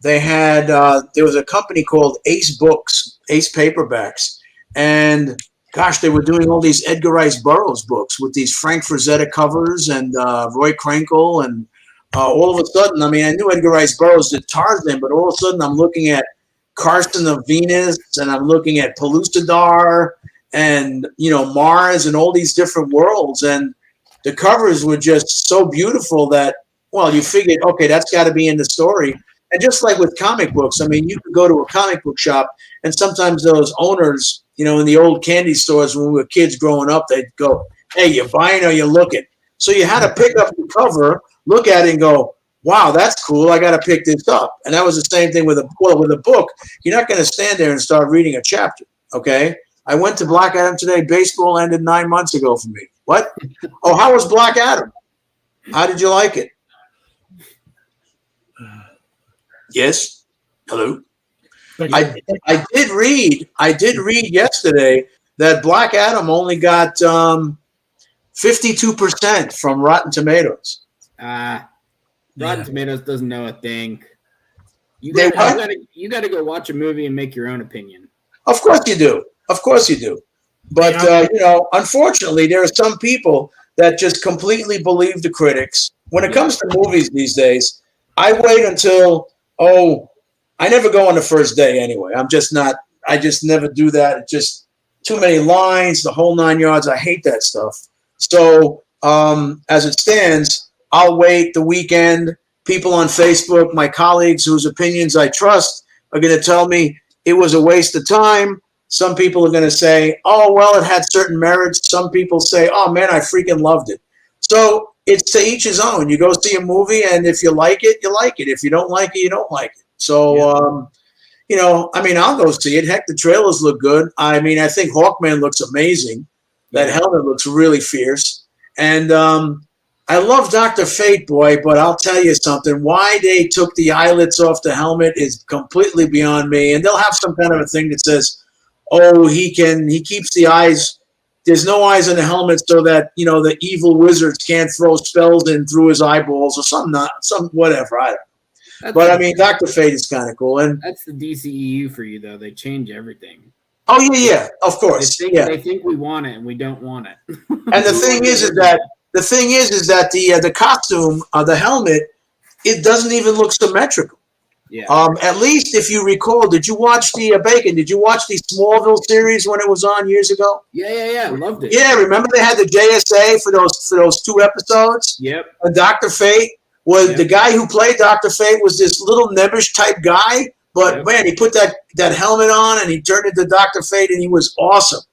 they had there was a company called Ace Books, Ace Paperbacks. And gosh, they were doing all these Edgar Rice Burroughs books with these Frank Frazetta covers and Roy Krenkel. And all of a sudden, I mean, I knew Edgar Rice Burroughs did Tarzan, but all of a sudden I'm looking at Carson of Venus and I'm looking at Pellucidar and, Mars and all these different worlds. And the covers were just so beautiful that, well, you figured, okay, that's got to be in the story. And just like with comic books, I mean, you could go to a comic book shop and sometimes those owners, in the old candy stores when we were kids growing up, they'd go, hey, you're buying or you're looking. So you had to pick up the cover, look at it and go, wow, that's cool. I got to pick this up. And that was the same thing with a book. You're not going to stand there and start reading a chapter. Okay. I went to Black Adam today. Baseball ended 9 months ago for me. What? Oh, how was Black Adam? How did you like it? Yes. Hello. I did read yesterday that Black Adam only got 52% from Rotten Tomatoes. Rotten Tomatoes doesn't know a thing. You got to go watch a movie and make your own opinion. Of course you do. But unfortunately, there are some people that just completely believe the critics. When it comes to movies these days, I wait until Oh, I never go on the first day anyway. I'm just not. I just never do that. It's just too many lines, the whole 9 yards. I hate that stuff. So as it stands, I'll wait the weekend. People on Facebook, my colleagues whose opinions I trust, are going to tell me it was a waste of time. Some people are going to say, oh, well, it had certain merits. Some people say, oh, man, I freaking loved it. So it's to each his own. You go see a movie, and if you like it, you like it. If you don't like it, you don't like it. So, you know, I mean, I'll go see it. Heck, the trailers look good. I mean, I think Hawkman looks amazing. That helmet looks really fierce. And I love Dr. Fate, boy, but I'll tell you something. Why they took the eyelets off the helmet is completely beyond me. And they'll have some kind of a thing that says, oh, he keeps the eyes. There's no eyes in the helmet so that, you know, the evil wizards can't throw spells in through his eyeballs or some whatever. I don't know. But I mean, Dr. Fate is kind of cool. And that's the DCEU for you, though. They change everything. Oh, yeah, of course. They think we want it and we don't want it. And the thing is that the costume, the helmet, it doesn't even look symmetrical. Yeah. At least if you recall, did you watch the Bacon? Did you watch the Smallville series when it was on years ago? Yeah. Loved it. Yeah, remember they had the JSA for those 2 episodes? Yep. And Dr. Fate was the guy who played Dr. Fate was this little nebbish type guy, but man, he put that helmet on and he turned into Dr. Fate and he was awesome.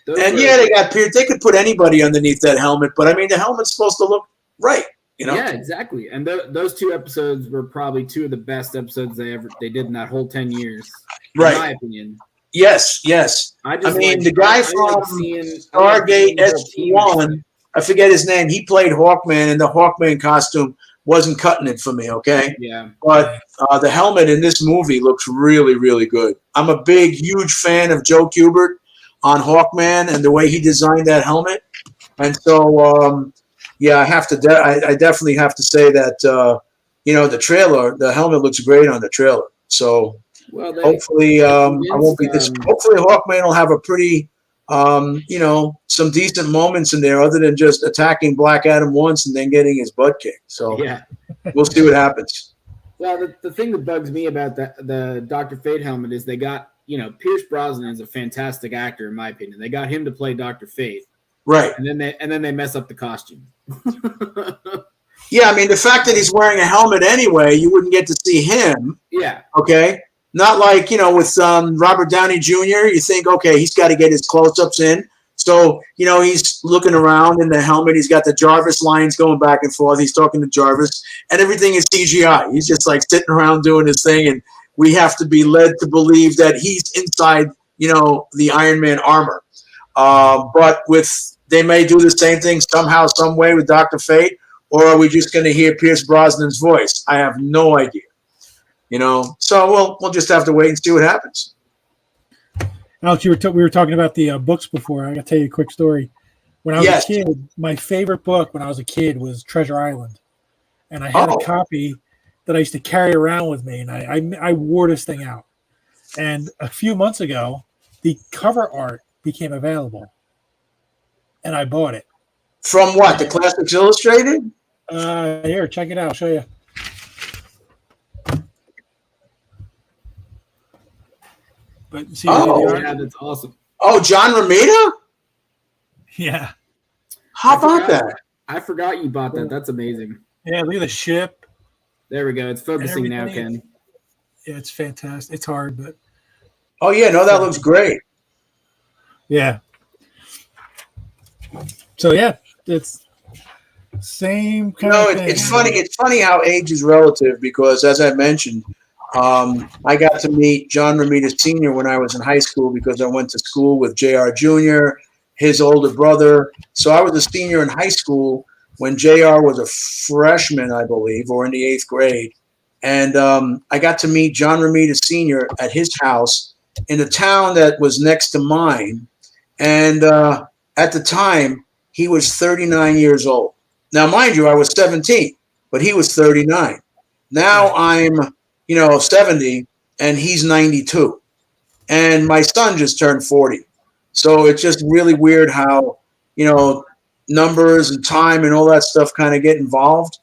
They could put anybody underneath that helmet, but I mean the helmet's supposed to look right. You know? Yeah, exactly. And those 2 episodes were probably 2 of the best episodes they did in that whole 10 years. Right. In my opinion. Yes. The guy from Stargate S1, I forget his name. He played Hawkman, and the Hawkman costume wasn't cutting it for me. Okay. Yeah. But the helmet in this movie looks really, really good. I'm a huge fan of Joe Kubert on Hawkman and the way he designed that helmet, and so. Yeah, I definitely have to say that you know, the helmet looks great on the trailer. So hopefully I won't be hopefully Hawkman will have a pretty you know, some decent moments in there other than just attacking Black Adam once and then getting his butt kicked. So yeah, we'll see what happens. Well, the thing that bugs me about the Dr. Fate helmet is they got, you know, Pierce Brosnan is a fantastic actor in my opinion. They got him to play Dr. Fate. Right. And then they mess up the costume. Yeah, I mean, the fact that he's wearing a helmet anyway, you wouldn't get to see him. Yeah. Okay. Not like, you know, with Robert Downey Jr., you think, okay, he's got to get his close-ups in. So, you know, he's looking around in the helmet. He's got the Jarvis lines going back and forth. He's talking to Jarvis, and everything is CGI. He's just like sitting around doing his thing, and we have to be led to believe that he's inside, you know, the Iron Man armor. But they may do the same thing somehow, some way with Dr. Fate, or are we just going to hear Pierce Brosnan's voice? I have no idea. You know, so we'll just have to wait and see what happens. Alex, we were talking about the books before. I got to tell you a quick story. When I was a kid, my favorite book when I was a kid was Treasure Island, and I had a copy that I used to carry around with me, and I wore this thing out. And a few months ago, the cover art became available, and I bought it. From what? The Classics Illustrated? Here, check it out. I'll show you. But see, yeah, that's awesome. Oh, John Romita? Yeah. How about that? I forgot you bought that. That's amazing. Yeah, look at the ship. There we go. It's focusing now, Ken. Yeah, it's fantastic. It's hard, but. Oh, yeah. No, that looks great. Yeah. So, yeah, it's same kind of thing. It's funny. It's funny how age is relative because, as I mentioned, I got to meet John Romita Sr. when I was in high school because I went to school with J.R. Jr., his older brother. So I was a senior in high school when J.R. was a freshman, I believe, or in the 8th grade. And I got to meet John Romita Sr. at his house in a town that was next to mine. And at the time, he was 39 years old. Now, mind you, I was 17, but he was 39. Now I'm 70, and he's 92. And my son just turned 40. So it's just really weird how, numbers and time and all that stuff kind of get involved,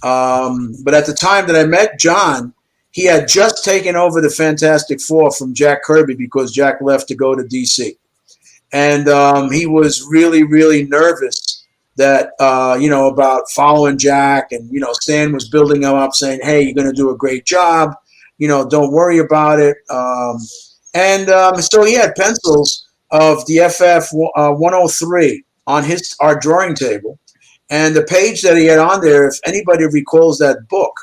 But at the time that I met John, he had just taken over the Fantastic Four from Jack Kirby because Jack left to go to DC. And he was really, really nervous that, about following Jack. And, Stan was building him up saying, hey, you're going to do a great job. Don't worry about it. So he had pencils of the FF 103 on our drawing table. And the page that he had on there, if anybody recalls that book,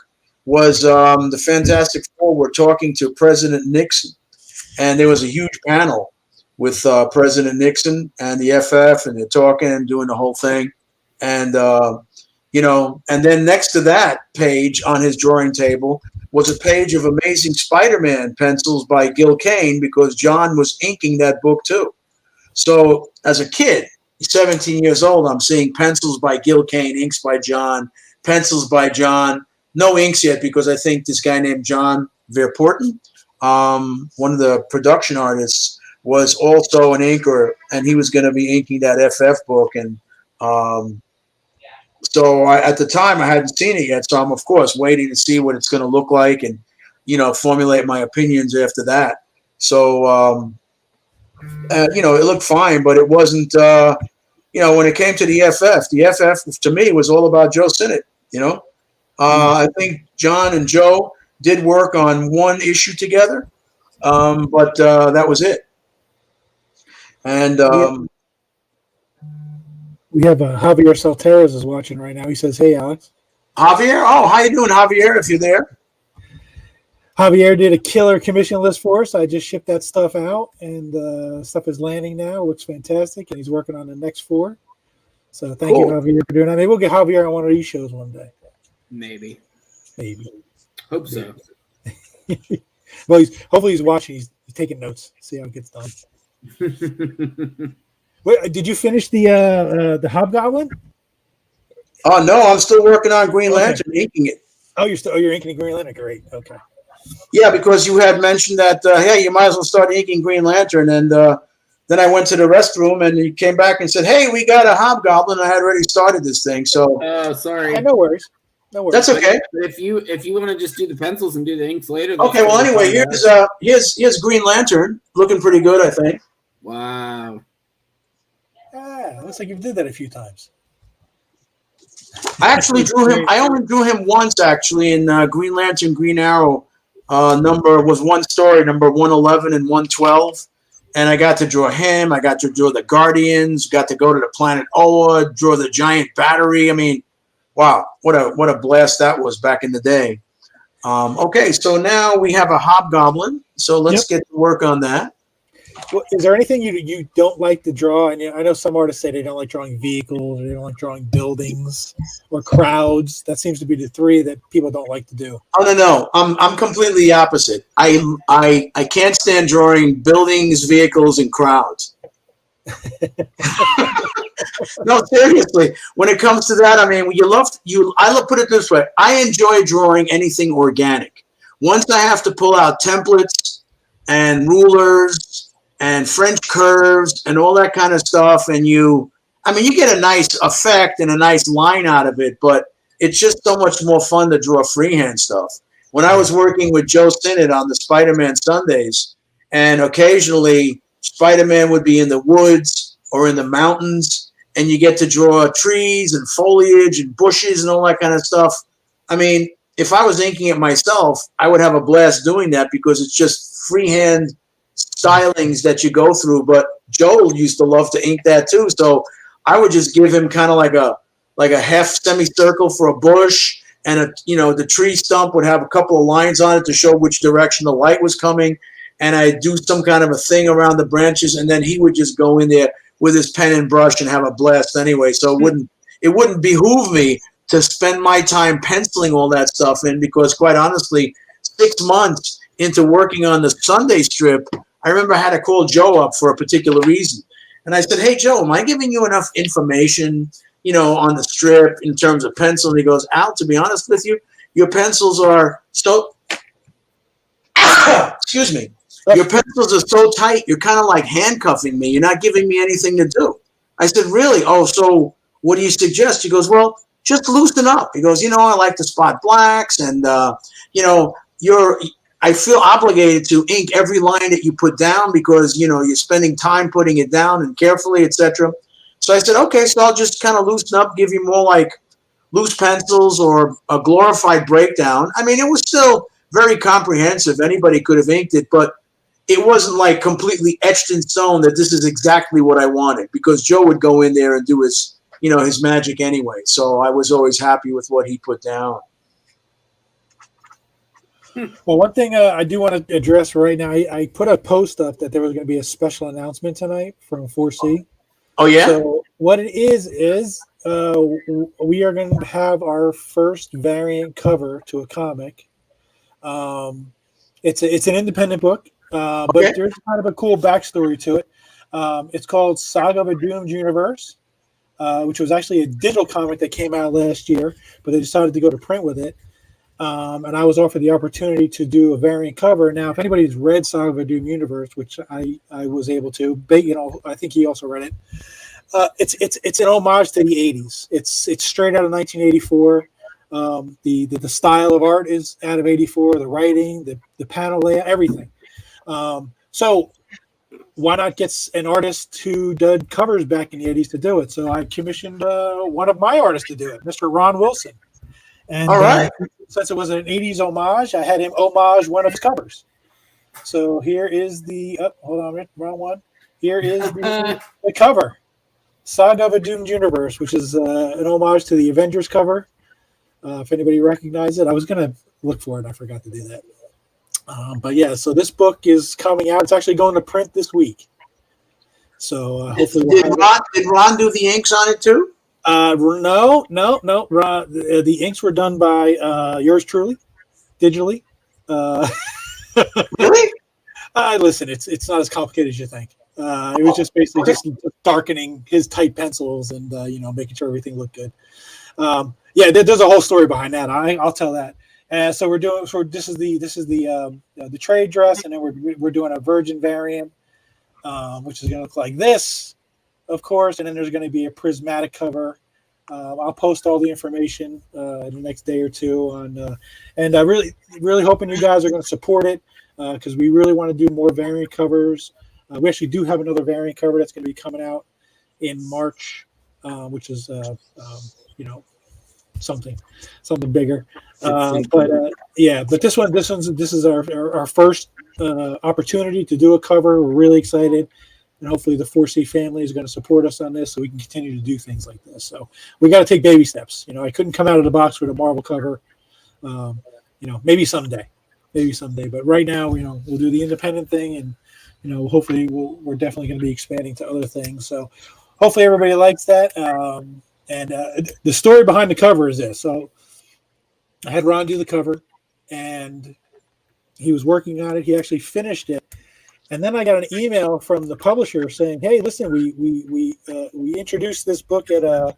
was the Fantastic Four were talking to President Nixon. And there was a huge panel with President Nixon and the FF, and they're talking and doing the whole thing. And, and then next to that page on his drawing table was a page of Amazing Spider-Man pencils by Gil Kane, because John was inking that book too. So as a kid, 17 years old, I'm seeing pencils by Gil Kane, inks by John, pencils by John. No inks yet, because I think this guy named John Verpoorten, one of the production artists, was also an inker, and he was going to be inking that FF book. And at the time, I hadn't seen it yet, so I'm, of course, waiting to see what it's going to look like and, formulate my opinions after that. So, it looked fine, but it wasn't, when it came to the FF to me was all about Joe Sinnott, I think John and Joe did work on one issue together, but that was it. And we have Javier Salteras is watching right now. He says, hey, Alex. Javier? Oh, how you doing, Javier, if you're there? Javier did a killer commission list for us. I just shipped that stuff out, and stuff is landing now. Looks fantastic, and he's working on the next 4. So thank you, Javier, for doing that. Maybe we'll get Javier on one of these shows one day. Maybe. Hope so. Well, hopefully he's watching. He's taking notes. See how it gets done. Wait, did you finish the Hobgoblin? Oh no, I'm still working on Green Lantern, inking it. Oh, you're inking Green Lantern. Great. Okay. Yeah, because you had mentioned that, hey, you might as well start inking Green Lantern. And then I went to the restroom, and you came back and said, hey, we got a Hobgoblin. I had already started this thing. So, sorry. Yeah, no worries. That's okay. But if you want to just do the pencils and do the inks later. Okay, well, anyway, here's Green Lantern. Looking pretty good, I think. Wow. Yeah, looks like you did that a few times. I actually drew him. I only drew him once, actually, in Green Lantern, Green Arrow. Number was one story, number 111 and 112. And I got to draw him. I got to draw the Guardians. Got to go to the planet Oa, draw the giant battery. I mean, wow, what a blast that was back in the day. Okay, so now we have a Hobgoblin. So let's get to work on that. Well, is there anything you don't like to draw? And I know some artists say they don't like drawing vehicles, or they don't like drawing buildings or crowds. That seems to be the 3 that people don't like to do. Oh no, I'm completely the opposite. I can't stand drawing buildings, vehicles, and crowds. No, seriously. When it comes to that, I mean, put it this way: I enjoy drawing anything organic. Once I have to pull out templates and rulers and French curves and all that kind of stuff, and you get a nice effect and a nice line out of it, but it's just so much more fun to draw freehand stuff. When I was working with Joe Sinnott on the Spider-Man Sundays, and occasionally Spider-Man would be in the woods or in the mountains, and you get to draw trees and foliage and bushes and all that kind of stuff. I mean, if I was inking it myself, I would have a blast doing that, because it's just freehand stylings that you go through. But Joel used to love to ink that too, so I would just give him kind of like a half semicircle for a bush, and the tree stump would have a couple of lines on it to show which direction the light was coming, and I'd do some kind of a thing around the branches, and then he would just go in there with his pen and brush and have a blast anyway. So it wouldn't behoove me to spend my time penciling all that stuff in, because quite honestly, 6 months into working on the Sunday strip, I remember I had to call Joe up for a particular reason. And I said, hey, Joe, am I giving you enough information, on the strip in terms of pencil? And he goes, Al, to be honest with you, your pencils are so, excuse me, your pencils are so tight, you're kind of like handcuffing me. You're not giving me anything to do. I said, really? Oh, so what do you suggest? He goes, well, just loosen up. He goes, I like to spot blacks, and I feel obligated to ink every line that you put down because you're spending time putting it down and carefully, etc. So I said, okay, so I'll just kind of loosen up, give you more like loose pencils or a glorified breakdown. I mean, it was still very comprehensive. Anybody could have inked it, but it wasn't like completely etched in stone that this is exactly what I wanted, because Joe would go in there and do his magic anyway. So I was always happy with what he put down. Well, one thing I do want to address right now, I put a post up that there was going to be a special announcement tonight from 4C. Oh, yeah? So what it is we are going to have our first variant cover to a comic. It's an independent book, but there's kind of a cool backstory to it. It's called Saga of a Doomed Universe, which was actually a digital comic that came out last year, but they decided to go to print with it. And I was offered the opportunity to do a variant cover. Now, if anybody's read Saga of a Doomed Universe, which I was able to, but I think he also read it. It's an homage to the 80s. It's straight out of 1984. The style of art is out of 84. The writing, the panel layout, everything. So why not get an artist who did covers back in the 80s to do it? So I commissioned one of my artists to do it, Mr. Ron Wilson. And all right. Since it was an 80s homage, I had him homage one of his covers. So here is hold on, wrong one. Here is the cover, Saga of a Doomed Universe, which is an homage to the Avengers cover. If anybody recognizes it, I was going to look for it. I forgot to do that. But yeah, so this book is coming out. It's actually going to print this week. So hopefully did Ron do the inks on it too? No. Ron, the inks were done by yours truly, digitally. Really? Listen, it's not as complicated as you think. It was just basically just darkening his tight pencils and making sure everything looked good. There's a whole story behind that. I'll tell that. And so this is the trade dress, and then we're doing a virgin variant, which is going to look like this, of course. And then there's going to be a prismatic cover. I'll post all the information in the next day or two and I really hoping you guys are going to support it because we really want to do more variant covers. We actually do have another variant cover that's going to be coming out in March, which is something bigger. But this is our first opportunity to do a cover. We're really excited, and hopefully the 4C family is going to support us on this so we can continue to do things like this. So we got to take baby steps. I couldn't come out of the box with a Marvel cover. Maybe someday, but right now, we'll do the independent thing, and hopefully we're definitely going to be expanding to other things. So hopefully everybody likes that. And the story behind the cover is this. So I had Ron do the cover, and he was working on it. He actually finished it. And then I got an email from the publisher saying, "Hey, listen, we introduced this book at a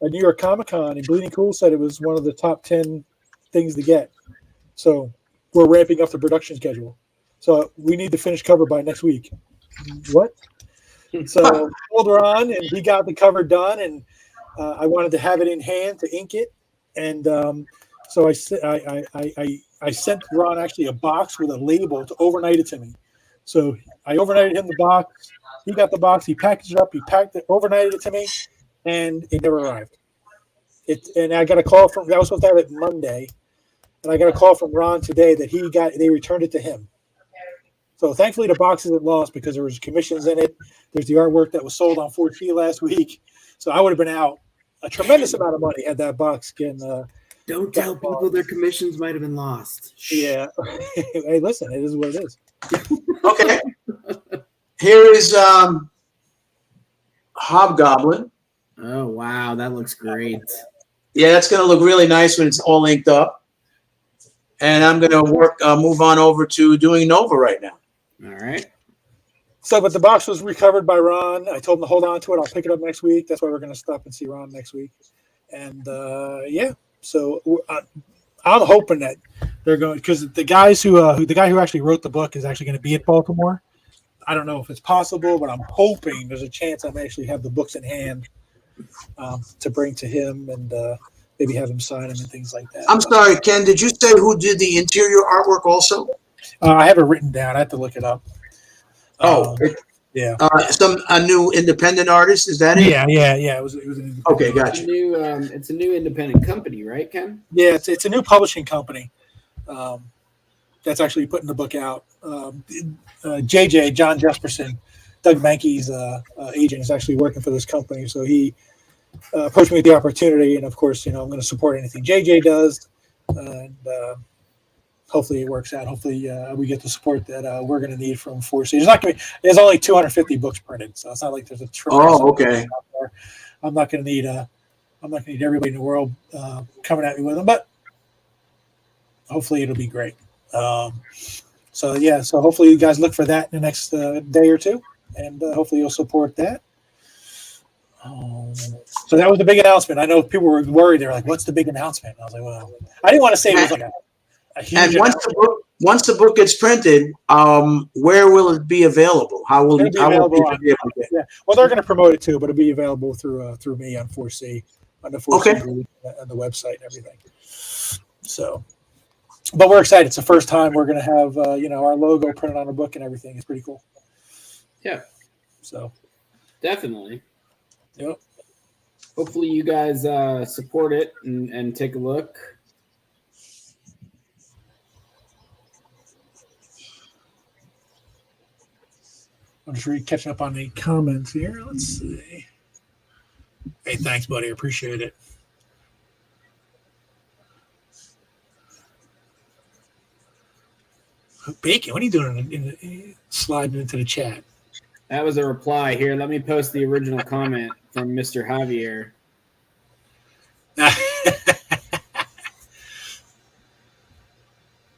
New York Comic-Con, and Bleeding Cool said it was one of the top 10 things to get. So we're ramping up the production schedule. So we need the finished cover by next week." What? So I called Ron, and he got the cover done, and I wanted to have it in hand to ink it. And so I sent Ron actually a box with a label to overnight it to me. So I overnighted him the box. He got the box. He packaged it up. He packed it, overnighted it to me, and it never arrived. And I got a call I was supposed to have it Monday, and I got a call from Ron today that they returned it to him. So thankfully the box isn't lost because there was commissions in it. There's the artwork that was sold on 4G last week. So I would have been out a tremendous amount of money had that box Don't tell people their commissions might have been lost. Yeah. Hey, listen, it is what it is. Okay. Here is Hobgoblin. Oh, wow. That looks great. Yeah, that's going to look really nice when it's all inked up. And I'm going to move on over to doing Nova right now. All right. So, but the box was recovered by Ron. I told him to hold on to it. I'll pick it up next week. That's why we're going to stop and see Ron next week. And so I'm hoping that they're going, because the guy who actually wrote the book is actually going to be at Baltimore. I don't know if it's possible, but I'm hoping there's a chance I may actually have the books in hand to bring to him. And maybe have him sign them and things like that. I'm sorry, Ken. Did you say who did the interior artwork also? I have it written down. I have to look it up. Yeah. A new independent artist, is that it? Yeah. It was an Okay, It's gotcha. a new independent company, right, Ken? Yeah, it's a new publishing company that's actually putting the book out. JJ, John Jesperson, Doug Mankey's agent, is actually working for this company. So he approached me with the opportunity, and of course, I'm going to support anything JJ does, and hopefully it works out. Hopefully we get the support that we're going to need from 4C. There's only 250 books printed, so it's not like there's a tremendous Oh, okay. out there. I'm not going to need everybody in the world coming at me with them, but hopefully it'll be great. So hopefully you guys look for that in the next day or two, and hopefully you'll support that. So that was the big announcement. I know people were worried. They're like, "What's the big announcement?" And I was like, "Well, I didn't want to say it was like a huge." And once the book gets printed, where will it be available? How will people be able to get it? Yeah, well, they're going to promote it too, but it'll be available through me on 4C, on the 4C group, and the website and everything. So, but we're excited. It's the first time we're going to have our logo printed on a book and everything. It's pretty cool. Yeah. So definitely. Yep. Hopefully you guys support it and take a look. I'm just catching up on the comments here. Let's see. Hey, thanks, buddy. I appreciate it. Bacon, what are you doing sliding into the chat? That was a reply. Here, let me post the original comment from Mr. Javier.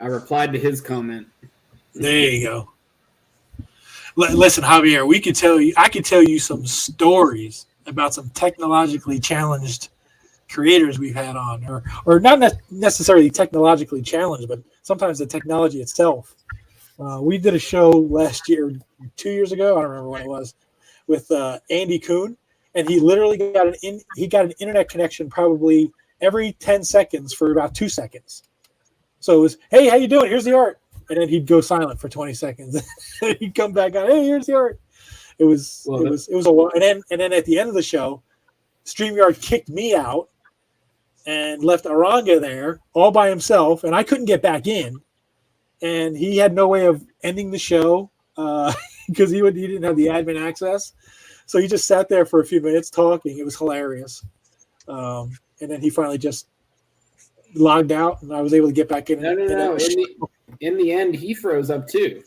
I replied to his comment. There you go. Listen, Javier, I could tell you some stories about some technologically challenged creators we've had on, or not necessarily technologically challenged, but sometimes the technology itself. We did a show last year, 2 years ago, I don't remember when it was, with Andy Kuhn, and he literally got an internet connection probably every 10 seconds for about 2 seconds. So it was, "Hey, how you doing? Here's the art." And then he'd go silent for 20 seconds. He'd come back on, "Hey, here's the art." It was a while. And then at the end of the show, StreamYard kicked me out and left Aranga there all by himself, and I couldn't get back in. And he had no way of ending the show because he didn't have the admin access. So he just sat there for a few minutes talking. It was hilarious. And then he finally just logged out, and I was able to get back in. No. In the end, he froze up too.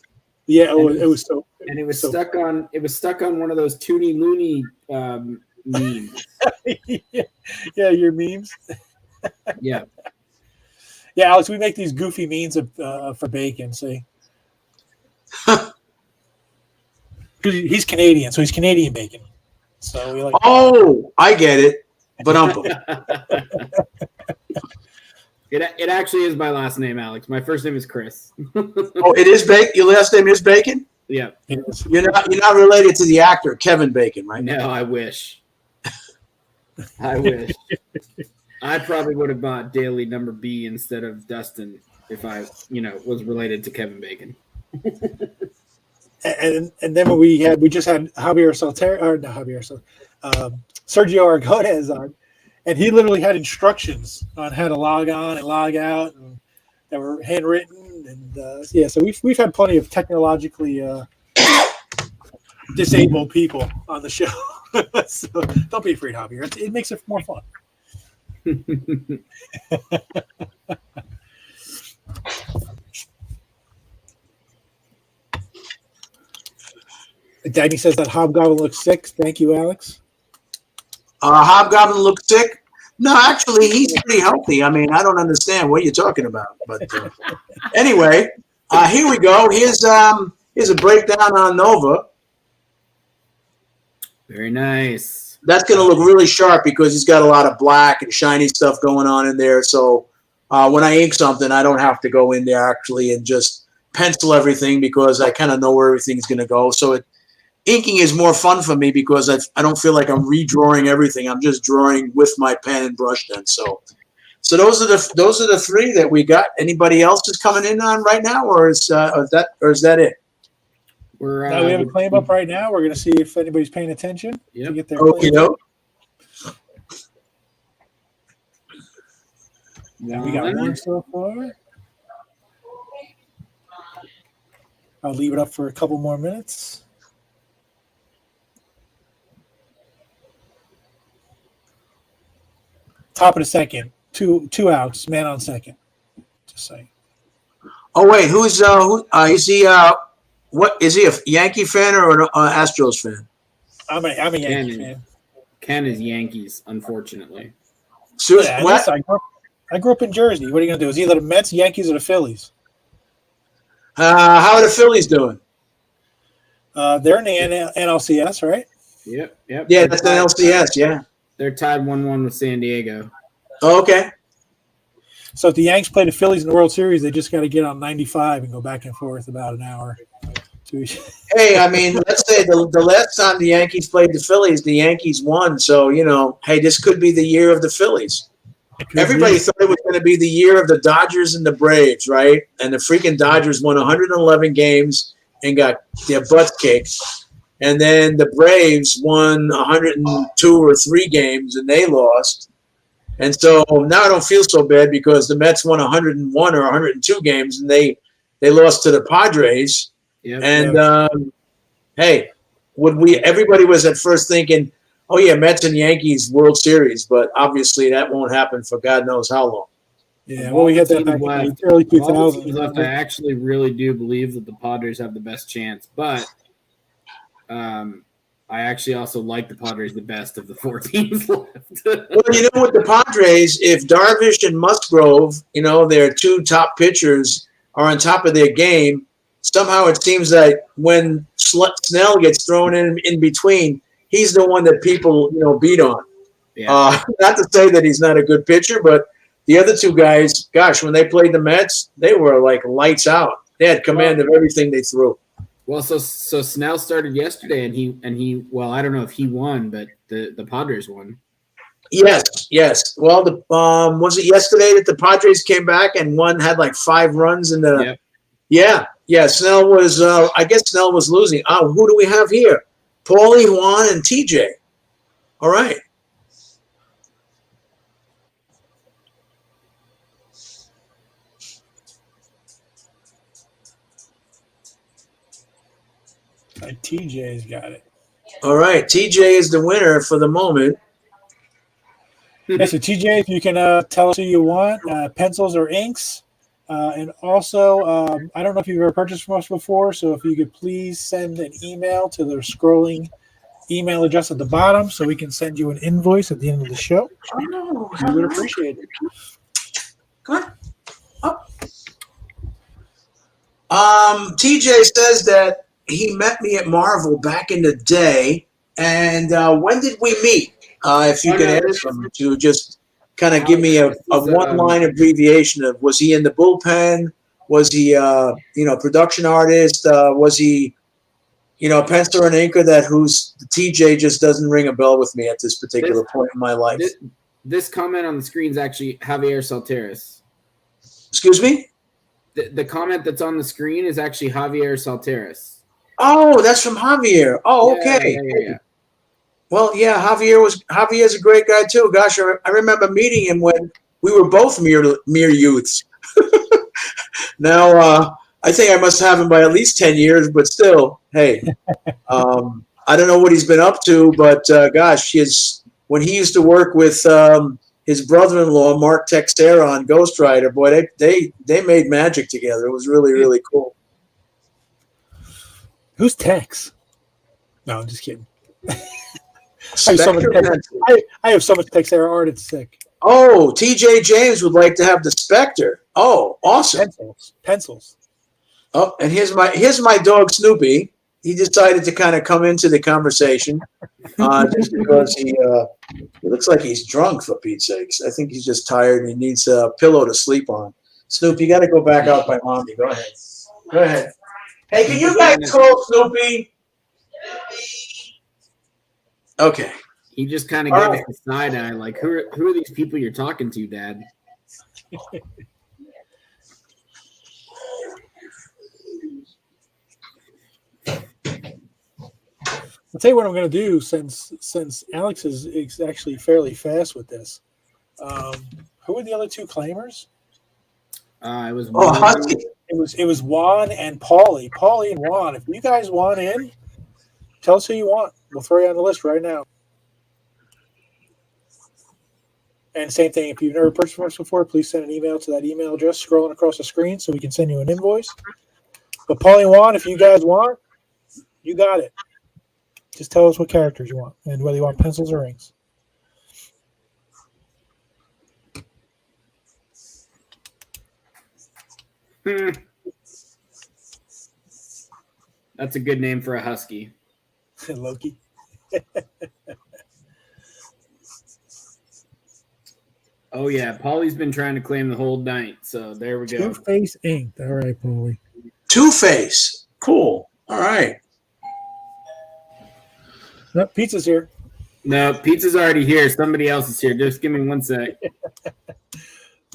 Yeah, it was so. And it was stuck on. It was stuck on one of those Toonie Looney memes. Yeah, your memes. Yeah. Yeah, Alex, we make these goofy memes for Bacon. See, because he's Canadian, so he's Canadian Bacon. So we like. Oh, I get it. But It actually is my last name, Alex. My first name is Chris. Oh, it is Bacon. Your last name is Bacon. Yeah. You're not related to the actor Kevin Bacon, right? No, I wish. I wish. I probably would have bought Daily Number B instead of Dustin if I, was related to Kevin Bacon. And then when we just had Sergio Argones on, and he literally had instructions on how to log on and log out, and that were handwritten. And so we've had plenty of technologically disabled people on the show. So don't be afraid, Javier. It makes it more fun. Danny says that Hobgoblin looks sick. Thank you, Alex. Hobgoblin looks sick. No, actually, he's pretty healthy. I mean, I don't understand what you're talking about. But anyway, here we go. Here's a breakdown on Nova. Very nice. That's going to look really sharp because he's got a lot of black and shiny stuff going on in there. So when I ink something, I don't have to go in there actually and just pencil everything because I kind of know where everything's going to go. So inking is more fun for me because I don't feel like I'm redrawing everything. I'm just drawing with my pen and brush then. So those are the three that we got. Anybody else is coming in on right now, or is that it? We're Now we have a claim up right now. We're going to see if anybody's paying attention Yep. to get their Okay, claim. no. Yeah, we got one so far. I'll leave it up for a couple more minutes. Top of the second, two outs, man on second. Just saying. Oh wait, who's is he? What is he, a Yankee fan or an Astros fan? I'm a Yankee fan. Ken is Yankees, unfortunately. So, Yeah, what? I grew up in Jersey. What are you gonna do? It's either the Mets, Yankees, or the Phillies. How are the Phillies doing? They're in the NLCS, right? Yep. Yeah, that's an LCS. Yeah. They're tied 1-1 with San Diego. Oh, okay. So if the Yanks play the Phillies in the World Series, they just got to get on 95 and go back and forth about an hour. Hey, I mean, let's say the last time the Yankees played the Phillies, the Yankees won. So, hey, this could be the year of the Phillies. Everybody thought it was going to be the year of the Dodgers and the Braves, right? And the freaking Dodgers won 111 games and got their butts kicked. And then the Braves won 102 or 3 games and they lost. And so now I don't feel so bad because the Mets won 101 or 102 games and they lost to the Padres. Yep. And hey, everybody was at first thinking, oh yeah, Mets and Yankees World Series, but obviously that won't happen for God knows how long. Yeah, well, we had that back in the early 2000s. I actually really do believe that the Padres have the best chance, but I actually also like the Padres the best of the 4 teams left. Well, with the Padres, if Darvish and Musgrove, their 2 top pitchers, are on top of their game, somehow it seems like when Snell gets thrown in between, he's the one that people, beat on. Yeah. Not to say that he's not a good pitcher, but the other 2 guys, gosh, when they played the Mets, they were like lights out. They had command of everything they threw. Well, so Snell started yesterday, and he well, I don't know if he won, but the Padres won. Yes. Well, was it yesterday that the Padres came back and one had like 5 runs in the? Yep. Yeah. Snell was. I guess Snell was losing. Who do we have here? Paulie, Juan, and TJ. All right. TJ's got it. All right. TJ is the winner for the moment. Yeah, so TJ, if you can tell us who you want, pencils or inks. And also, I don't know if you've ever purchased from us before, so if you could please send an email to the scrolling email address at the bottom so we can send you an invoice at the end of the show. We would appreciate it. Come on. Up. TJ says that he met me at Marvel back in the day. And when did we meet? If you could ask him to just kind of give me a one-line abbreviation of, was he in the bullpen? Was he, production artist? Was he, pencil and inker who's the TJ just doesn't ring a bell with me at this particular point in my life. This comment on the screen is actually Javier Salteras. Excuse me? The comment that's on the screen is actually Javier Salteras. Oh, that's from Javier. Oh, okay. Yeah. Well, yeah, Javier's a great guy too. Gosh, I remember meeting him when we were both mere youths. Now, I think I must have him by at least 10 years, but still, hey, I don't know what he's been up to, but gosh, when he used to work with his brother-in-law, Mark Texera on Ghost Rider, boy, they made magic together. It was really, really cool. Who's Tex? No, I'm just kidding. I have so much Texera art, it's sick. Oh, TJ James would like to have the Spectre. Oh, awesome. Pencils. Oh, and here's my dog Snoopy. He decided to kind of come into the conversation just because he looks like he's drunk, for Pete's sakes. I think he's just tired and he needs a pillow to sleep on. Snoopy, you got to go back out by mommy. Go ahead. Hey, can you guys call Snoopy? Okay. He just kind of All gave right. us the side eye, like, who are these people you're talking to, Dad? I'll tell you what I'm going to do since Alex is actually fairly fast with this. Who were the other two claimers? It was Husky. It was Juan and Paulie. Paulie and Juan. If you guys want in, tell us who you want. We'll throw you on the list right now. And same thing, if you've never purchased from us before, please send an email to that email address scrolling across the screen so we can send you an invoice. But Paulie and Juan, if you guys want, you got it. Just tell us what characters you want and whether you want pencils or rings. That's a good name for a husky. Loki. Oh yeah, Paulie's been trying to claim the whole night, so there we go. Two-Face Inked. All right, Paulie. Two-Face. Cool. All right. No, pizza's here. No, pizza's already here. Somebody else is here. Just give me 1 sec.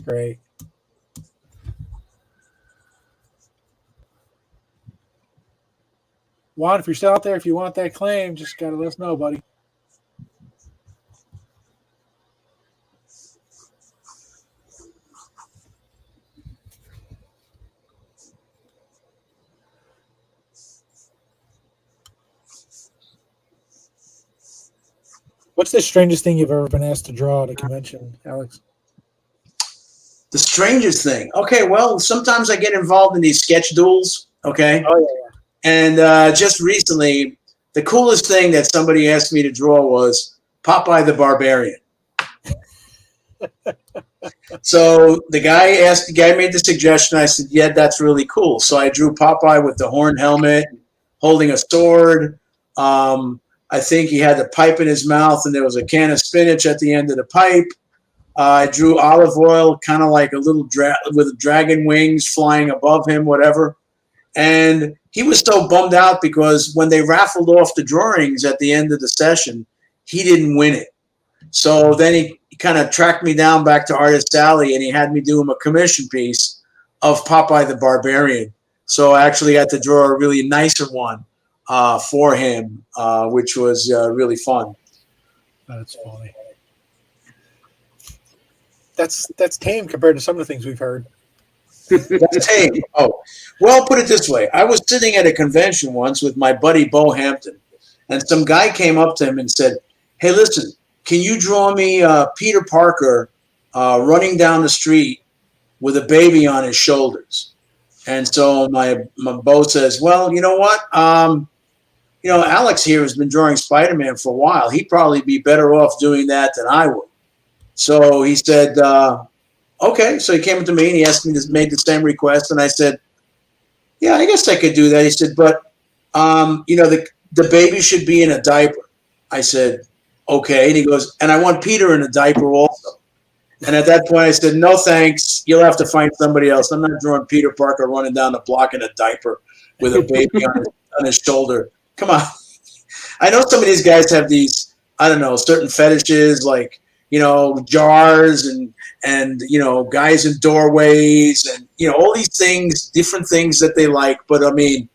Great. Juan, if you're still out there, if you want that claim, just got to let us know, buddy. What's the strangest thing you've ever been asked to draw at a convention, Alex? The strangest thing. Okay, well, sometimes I get involved in these sketch duels. Okay. Oh, yeah. And just recently, the coolest thing that somebody asked me to draw was Popeye the Barbarian. So the guy made the suggestion. I said, yeah, that's really cool. So I drew Popeye with the horn helmet, holding a sword. I think he had the pipe in his mouth, and there was a can of spinach at the end of the pipe. I drew olive oil, kind of like a little with dragon wings flying above him, whatever. And he was so bummed out because when they raffled off the drawings at the end of the session, he didn't win it. So then he kind of tracked me down back to Artist Alley, and he had me do him a commission piece of Popeye the Barbarian. So I actually had to draw a really nicer one for him, which was really fun. That's funny. That's tame compared to some of the things we've heard. That's tame. Oh, well, put it this way. I was sitting at a convention once with my buddy Bo Hampton, and some guy came up to him and said, hey, listen, can you draw me Peter Parker running down the street with a baby on his shoulders? And so my Bo says, well, you know what? Alex here has been drawing Spider-Man for a while. He'd probably be better off doing that than I would. So he said, okay. So he came up to me and he asked me to make the same request. And I said, yeah, I guess I could do that. He said, but, the baby should be in a diaper. I said, okay. And he goes, and I want Peter in a diaper also. And at that point I said, no, thanks. You'll have to find somebody else. I'm not drawing Peter Parker running down the block in a diaper with a baby on his shoulder. Come on. I know some of these guys have these, I don't know, certain fetishes like, jars and guys in doorways and, all these things, different things that they like. But, I mean,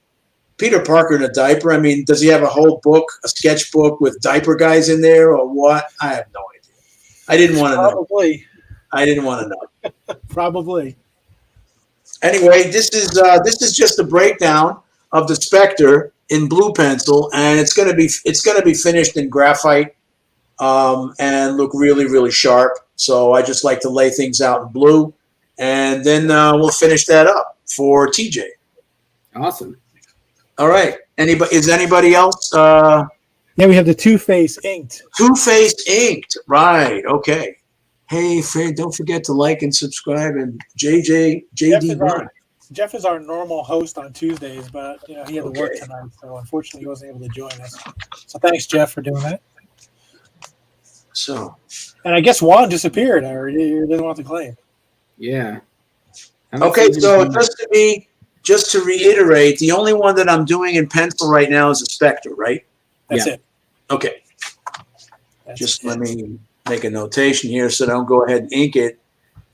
Peter Parker in a diaper, I mean, does he have a whole book, a sketch book with diaper guys in there or what? I have no idea. I didn't want to know. Probably. I didn't want to know. Probably. Anyway, this is just a breakdown of the Spectre in blue pencil, and it's gonna be finished in graphite and look really, really sharp. So I just like to lay things out in blue, and then we'll finish that up for TJ. Awesome. All right. Is anybody else? Yeah, we have the Two-Face Inked. Two-Face Inked. Right. Okay. Hey, Fred, don't forget to like and subscribe. And JD. Jeff is our normal host on Tuesdays, but he had to work Okay. tonight, so unfortunately he wasn't able to join us. So thanks, Jeff, for doing that. So. And I guess Juan disappeared, or he didn't want to claim. Yeah. Okay, so just to reiterate, the only one that I'm doing in pencil right now is a Spectre, right? That's Yeah. it. Okay. Just let me make a notation here so don't go ahead and ink it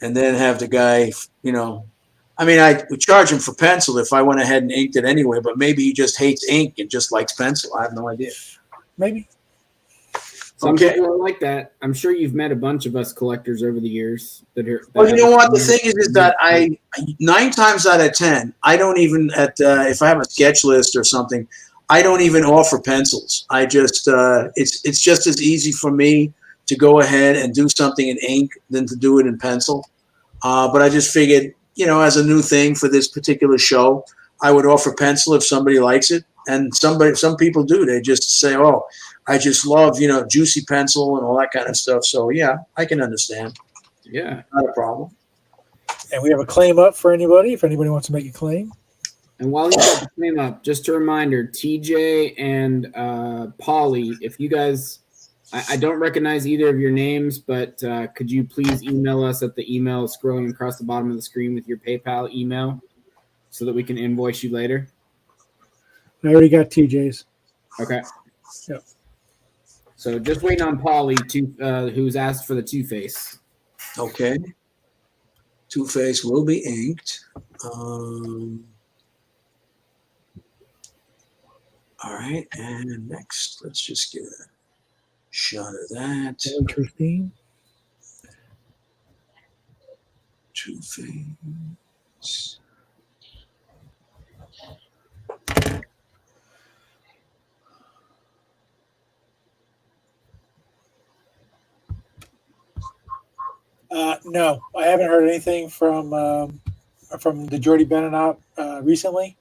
and then have the guy, I mean, I would charge him for pencil if I went ahead and inked it anyway, but maybe he just hates ink and just likes pencil. I have no idea. Maybe. Some people are like that. I'm sure you've met a bunch of us collectors over the years Well, you know what? The thing is that 9 times out of 10, I don't even if I have a sketch list or something, I don't even offer pencils. I just it's just as easy for me to go ahead and do something in ink than to do it in pencil. But I just figured, as a new thing for this particular show, I would offer pencil if somebody likes it, and some people do. They just say, "Oh, I just love, juicy pencil and all that kind of stuff." So yeah, I can understand. Yeah, Not a problem. And we have a claim up for anybody if anybody wants to make a claim. and while he's got the claim up, just a reminder, TJ and Polly, if you guys, I don't recognize either of your names, but could you please email us at the email scrolling across the bottom of the screen with your PayPal email so that we can invoice you later? I already got TJ's. Okay. Yep. So just waiting on Polly, who's asked for the Two-Face. Okay. Two-Face will be inked. All right, and next, let's just get a shot of that. Christine. Two-Face. No, I haven't heard anything from the Jordy Bennett recently,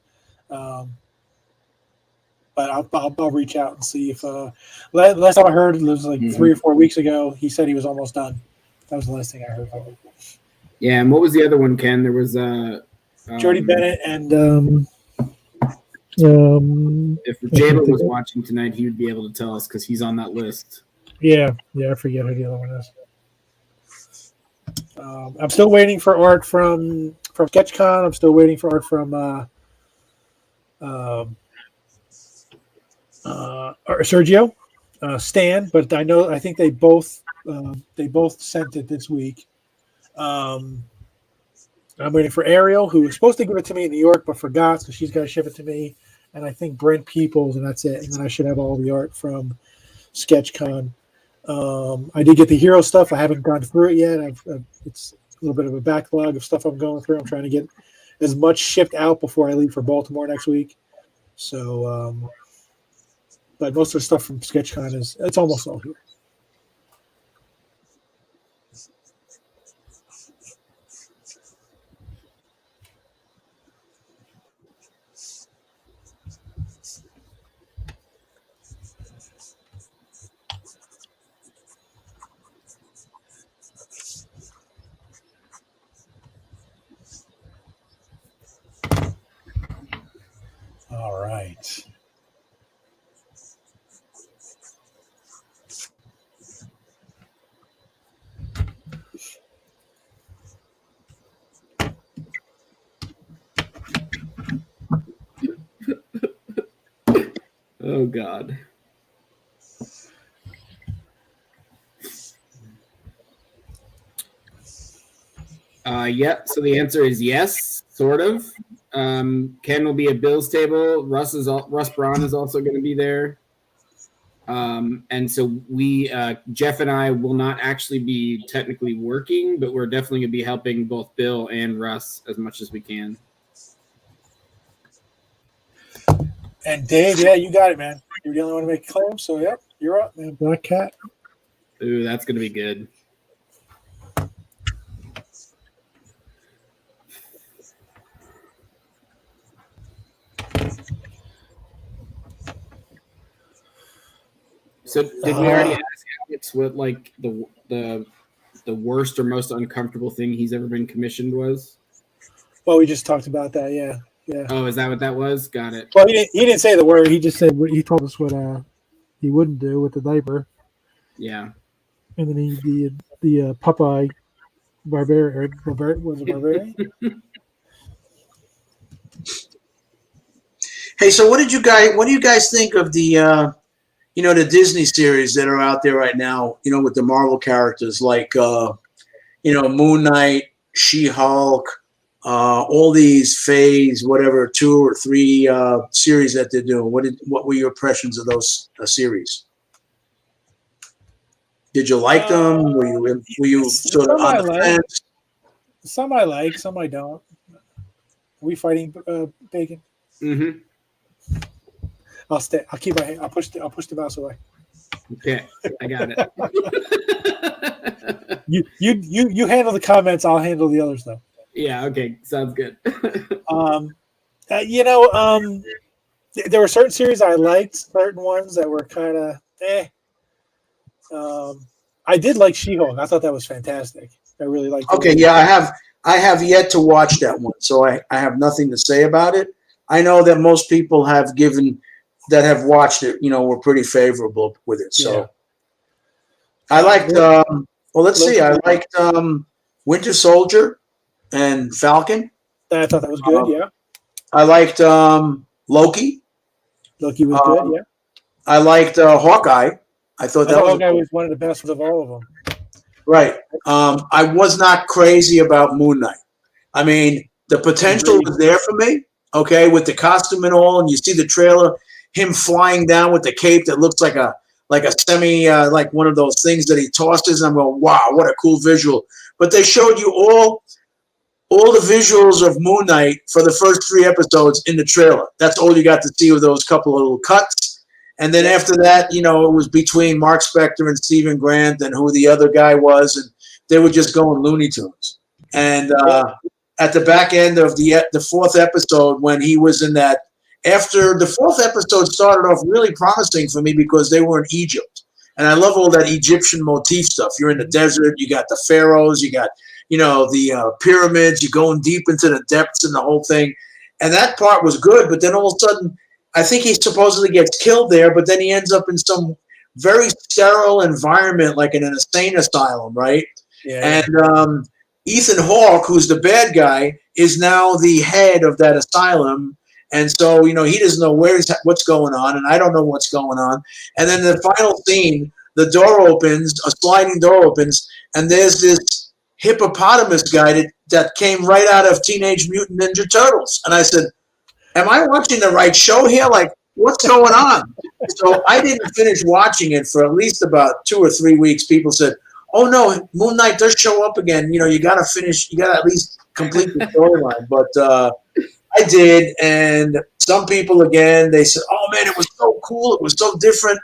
but I'll reach out and see if last time I heard it was like 3 or 4 weeks ago. He said he was almost done. That was the last thing I heard from him. Yeah, and what was the other one, Ken? There was Jordy Bennett and if Jayla was watching tonight, he would be able to tell us because he's on that list. yeah, I forget who the other one is. I'm still waiting for art from SketchCon. I'm still waiting for art from Sergio, Stan. But I think they both sent it this week. I'm waiting for Ariel, who was supposed to give it to me in New York but forgot, so she's got to ship it to me. And I think Brent Peoples, and that's it. And then I should have all the art from SketchCon. I did get the hero stuff. I haven't gone through it yet. It's a little bit of a backlog of stuff I'm going through. I'm trying to get as much shipped out before I leave for Baltimore next week. So, but most of the stuff from SketchCon it's almost all here. All right. Oh, God. Yep. So the answer is yes, sort of. Ken will be at Bill's table. Russ Braun is also going to be there. And so Jeff and I will not actually be technically working, but we're definitely going to be helping both Bill and Russ as much as we can. And Dave, yeah, you got it, man. You're the only one to make a claim, so yep, you're up, man. Black Cat. Ooh, that's going to be good. So did we already ask Alex what like the worst or most uncomfortable thing he's ever been commissioned was? Well, we just talked about that, yeah. Oh, is that what that was? Got it. Well, he didn't say the word. He just said he told us what he wouldn't do with the diaper. Yeah. And then the Popeye barbarian was a barbarian. Hey, so what do you guys think of the the Disney series that are out there right now, with the Marvel characters like, Moon Knight, She-Hulk, all these phase, whatever, 2 or 3 series that they're doing. What were your impressions of those series? Did you like them? Were you sort of on the fence? Some I like, some I don't. Are we fighting, Bacon? Mm-hmm. I'll stay. I'll keep my. I'll push the mouse away. Okay, I got it. You handle the comments. I'll handle the others though. Yeah. Okay. Sounds good. There were certain series I liked, certain ones that were kind of eh. I did like She-Hulk. I thought that was fantastic. I really liked it. Okay, yeah, I have yet to watch that one, so I have nothing to say about it. I know that most people have watched it, were pretty favorable with it. So Yeah. I liked let's see. I liked Winter Soldier and Falcon. I thought that was good, yeah. I liked Loki. Loki was good, yeah. I liked Hawkeye. I thought Hawkeye was one of the best of all of them. Right. I was not crazy about Moon Knight. I mean, the potential was there for me, okay, with the costume and all, and you see the trailer, him flying down with the cape that looks like a semi, like one of those things that he tosses, and I'm going, wow, what a cool visual. But they showed you all the visuals of Moon Knight for the first 3 episodes in the trailer. That's all you got to see with those couple of little cuts. And then after that, it was between Mark Spector and Stephen Grant and who the other guy was, and they were just going Looney Tunes. And at the back end of the 4th episode, when he was in that, after the 4th episode started off really promising for me because they were in Egypt. And I love all that Egyptian motif stuff. You're in the desert, you got the pharaohs, you got, the pyramids, you're going deep into the depths and the whole thing. And that part was good, but then all of a sudden, I think he supposedly gets killed there, but then he ends up in some very sterile environment, like in an insane asylum, right? Yeah. And Ethan Hawke, who's the bad guy, is now the head of that asylum. And so, he doesn't know what's going on, and I don't know what's going on. And then the final scene, the door opens, a sliding door opens, and there's this hippopotamus guy that came right out of Teenage Mutant Ninja Turtles. And I said, am I watching the right show here? Like, what's going on? So I didn't finish watching it for at least about 2 or 3 weeks. People said, oh, no, Moon Knight does show up again. You got to at least complete the storyline. But I did. And some people, again, they said, oh, man, it was so cool. It was so different.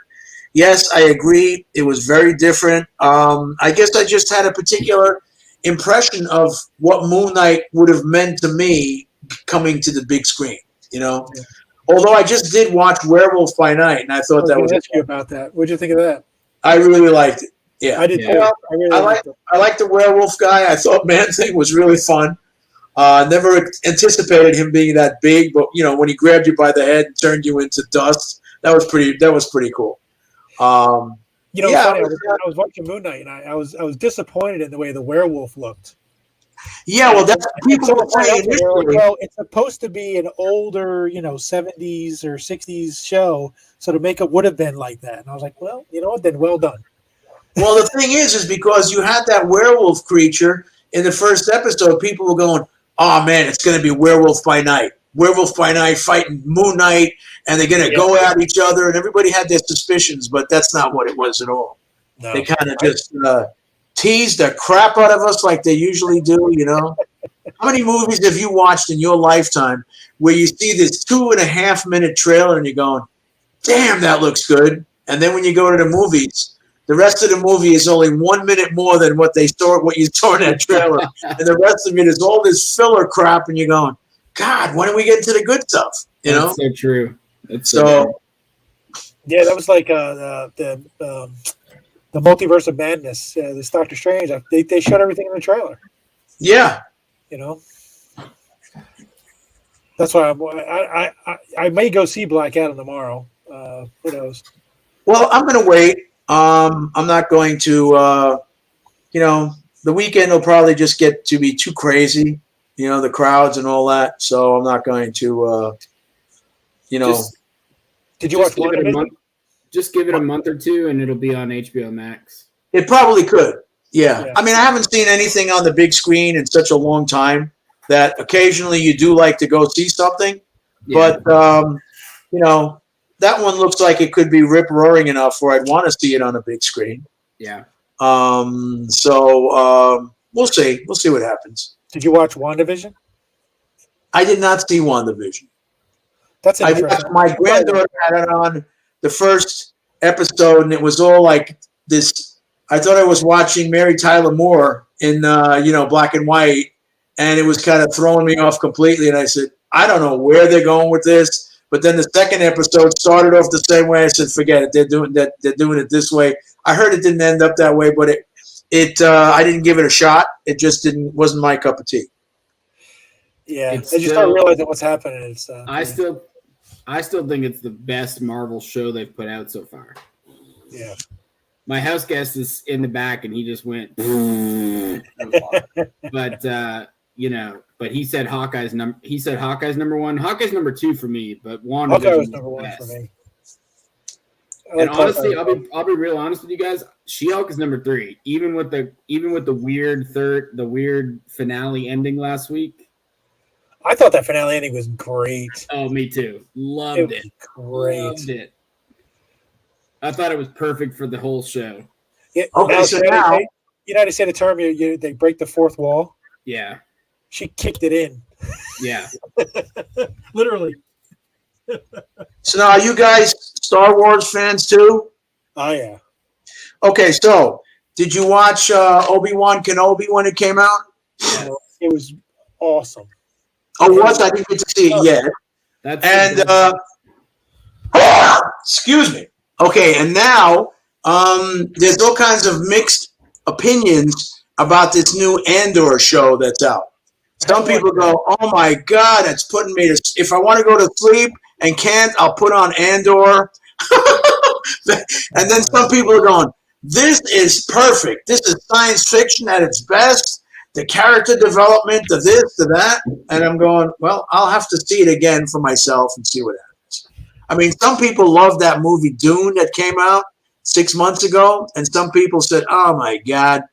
Yes, I agree. It was very different. I guess I just had a particular impression of what Moon Knight would have meant to me coming to the big screen. Although I just did watch Werewolf by Night, and I thought that was. Ask you about that. What'd you think of that? I really liked it. Yeah, I did too. Well, I liked the werewolf guy. I thought Man Thing was really fun. Never anticipated him being that big, but when he grabbed you by the head and turned you into dust, that was pretty cool. Funny, I was watching Moon Knight, and I was disappointed in the way the werewolf looked. Yeah, well, that's people were saying initially. Well, it's supposed to be an older, 70s or 60s show, so the makeup would have been like that. And I was like, well, you know what? Then well done. Well, the thing is because you had that werewolf creature in the first episode, people were going, oh, man, it's going to be Werewolf by Night. Werewolf by Night fighting Moon Knight, and they're going to go at each other, and everybody had their suspicions, but that's not what it was at all. No. They kind of just tease the crap out of us like they usually do, How many movies have you watched in your lifetime where you see this 2.5-minute trailer and you're going, damn, that looks good. And then when you go to the movies, the rest of the movie is only 1 minute more than what you saw in that trailer. And the rest of it is all this filler crap and you're going, God, when do we get into the good stuff? That's so true. Yeah, that was like the Multiverse of Madness, this Doctor Strange. They showed everything in the trailer. Yeah. That's why I may go see Black Adam tomorrow. Who knows? Well, I'm going to wait. I'm not going to, the weekend will probably just get to be too crazy, the crowds and all that. So I'm not going to, did you watch WandaVision? Just give it a month or two, and it'll be on HBO Max. It probably could. Yeah. Yeah. I mean, I haven't seen anything on the big screen in such a long time that occasionally you do like to go see something. Yeah. But, you know, that one looks like it could be rip-roaring enough where I'd want to see it on a big screen. Yeah. So we'll see. We'll see what happens. Did you watch WandaVision? I did not see WandaVision. That's I interesting. watched, my granddaughter had it on the first episode, and it was all like this. I thought I was watching Mary Tyler Moore in, black and white, and it was kind of throwing me off completely. And I said, I don't know where they're going with this. But then the second episode started off the same way. I said, forget it. They're doing it this way. I heard it didn't end up that way, but I didn't give it a shot. It just wasn't my cup of tea. Yeah, It's as you still- start realizing what's happening, it's. I still think it's the best Marvel show they've put out so far. Yeah. My house guest is in the back, and he just went. But but he said Hawkeye's number. He said Hawkeye's number one. Hawkeye's number two for me, but Wanda Hawkeye was number one for me. I And like honestly, Hawkeye. I'll be real honest with you guys. She-Hulk is number three, even with the weird finale ending last week. I thought that finale ending was great. Oh, me too. It Loved was it. great. Loved it. I thought it was perfect for the whole show. Yeah, Okay, so now you know how to say the term, they break the fourth wall? Yeah. She kicked it in. Yeah. Literally. So now, are you guys Star Wars fans too? Oh, yeah. Okay, so did you watch Obi-Wan Kenobi when it came out? Yeah. It was awesome. Oh, what? I didn't get to see it yet. That's Excuse me. Okay, and now there's all kinds of mixed opinions about this new Andor show that's out. Some people go, "Oh my God, it's putting me to. If I want to go to sleep and can't, I'll put on Andor." And then some people are going, "This is perfect. This is science fiction at its best. The character development, the this, the that." And I'm going, "Well, I'll have to see it again for myself and see what happens." I mean, some people love that movie Dune that came out 6 months ago, and some people said, "Oh my God."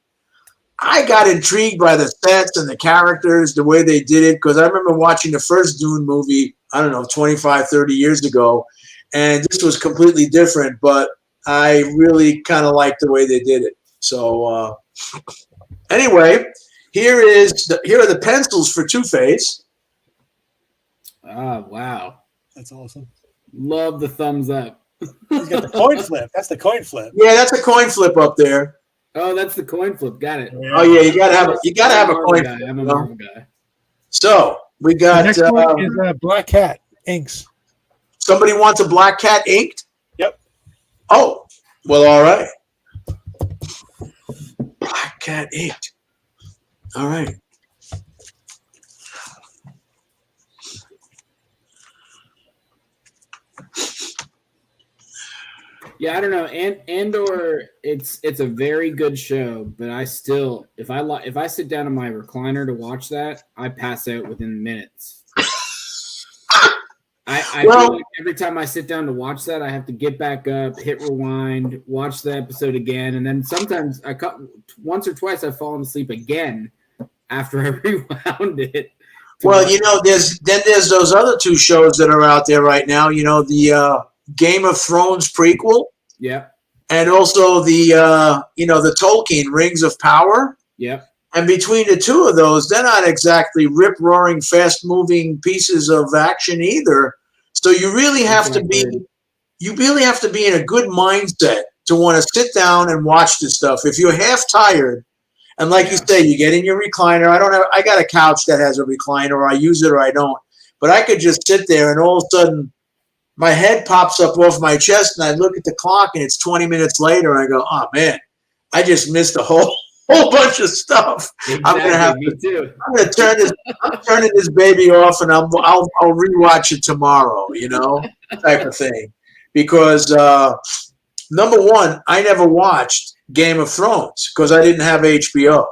I got intrigued by the sets and the characters, the way they did it, because I remember watching the first Dune movie, I don't know, 25, 30 years ago, and this was completely different, but I really kind of liked the way they did it. So anyway, here are the pencils for Two-Face. Oh, wow. That's awesome. Love the thumbs up. He's got the coin flip. That's the coin flip. Yeah, that's a coin flip up there. Oh, that's the coin flip. Got it. Oh yeah, you gotta have a coin guy. flip. I'm a You know? Marvel guy. So we The got next one is Black Cat inks. somebody wants a Black Cat inked. Yep. Oh, well, all right. Black Cat inked. All right. Yeah, I don't know. Andor, it's a very good show, but I still, if I sit down in my recliner to watch that, I pass out within minutes. I feel like every time I sit down to watch that, I have to get back up, hit rewind, watch the episode again, and then sometimes once or twice I've fallen asleep again after I rewound it. Well, you know, there's those other two shows that are out there right now. You know, the Game of Thrones prequel. Yep. And also the the Tolkien Rings of Power. Yep. And between the two of those, they're not exactly rip-roaring, fast-moving pieces of action either. So you really have to be in a good mindset to want to sit down and watch this stuff. If you're half tired, and like you say, you get in your recliner. I got a couch that has a recliner, or I use it or I don't. But I could just sit there, and all of a sudden, my head pops up off my chest, and I look at the clock, and it's 20 minutes later, and I go, "Oh man, I just missed a whole bunch of stuff." Exactly. I'm gonna have Me to. too. I'm gonna turn this. I'm turning this baby off, and I'll rewatch it tomorrow. You know, type of thing. Because number one, I never watched Game of Thrones because I didn't have HBO.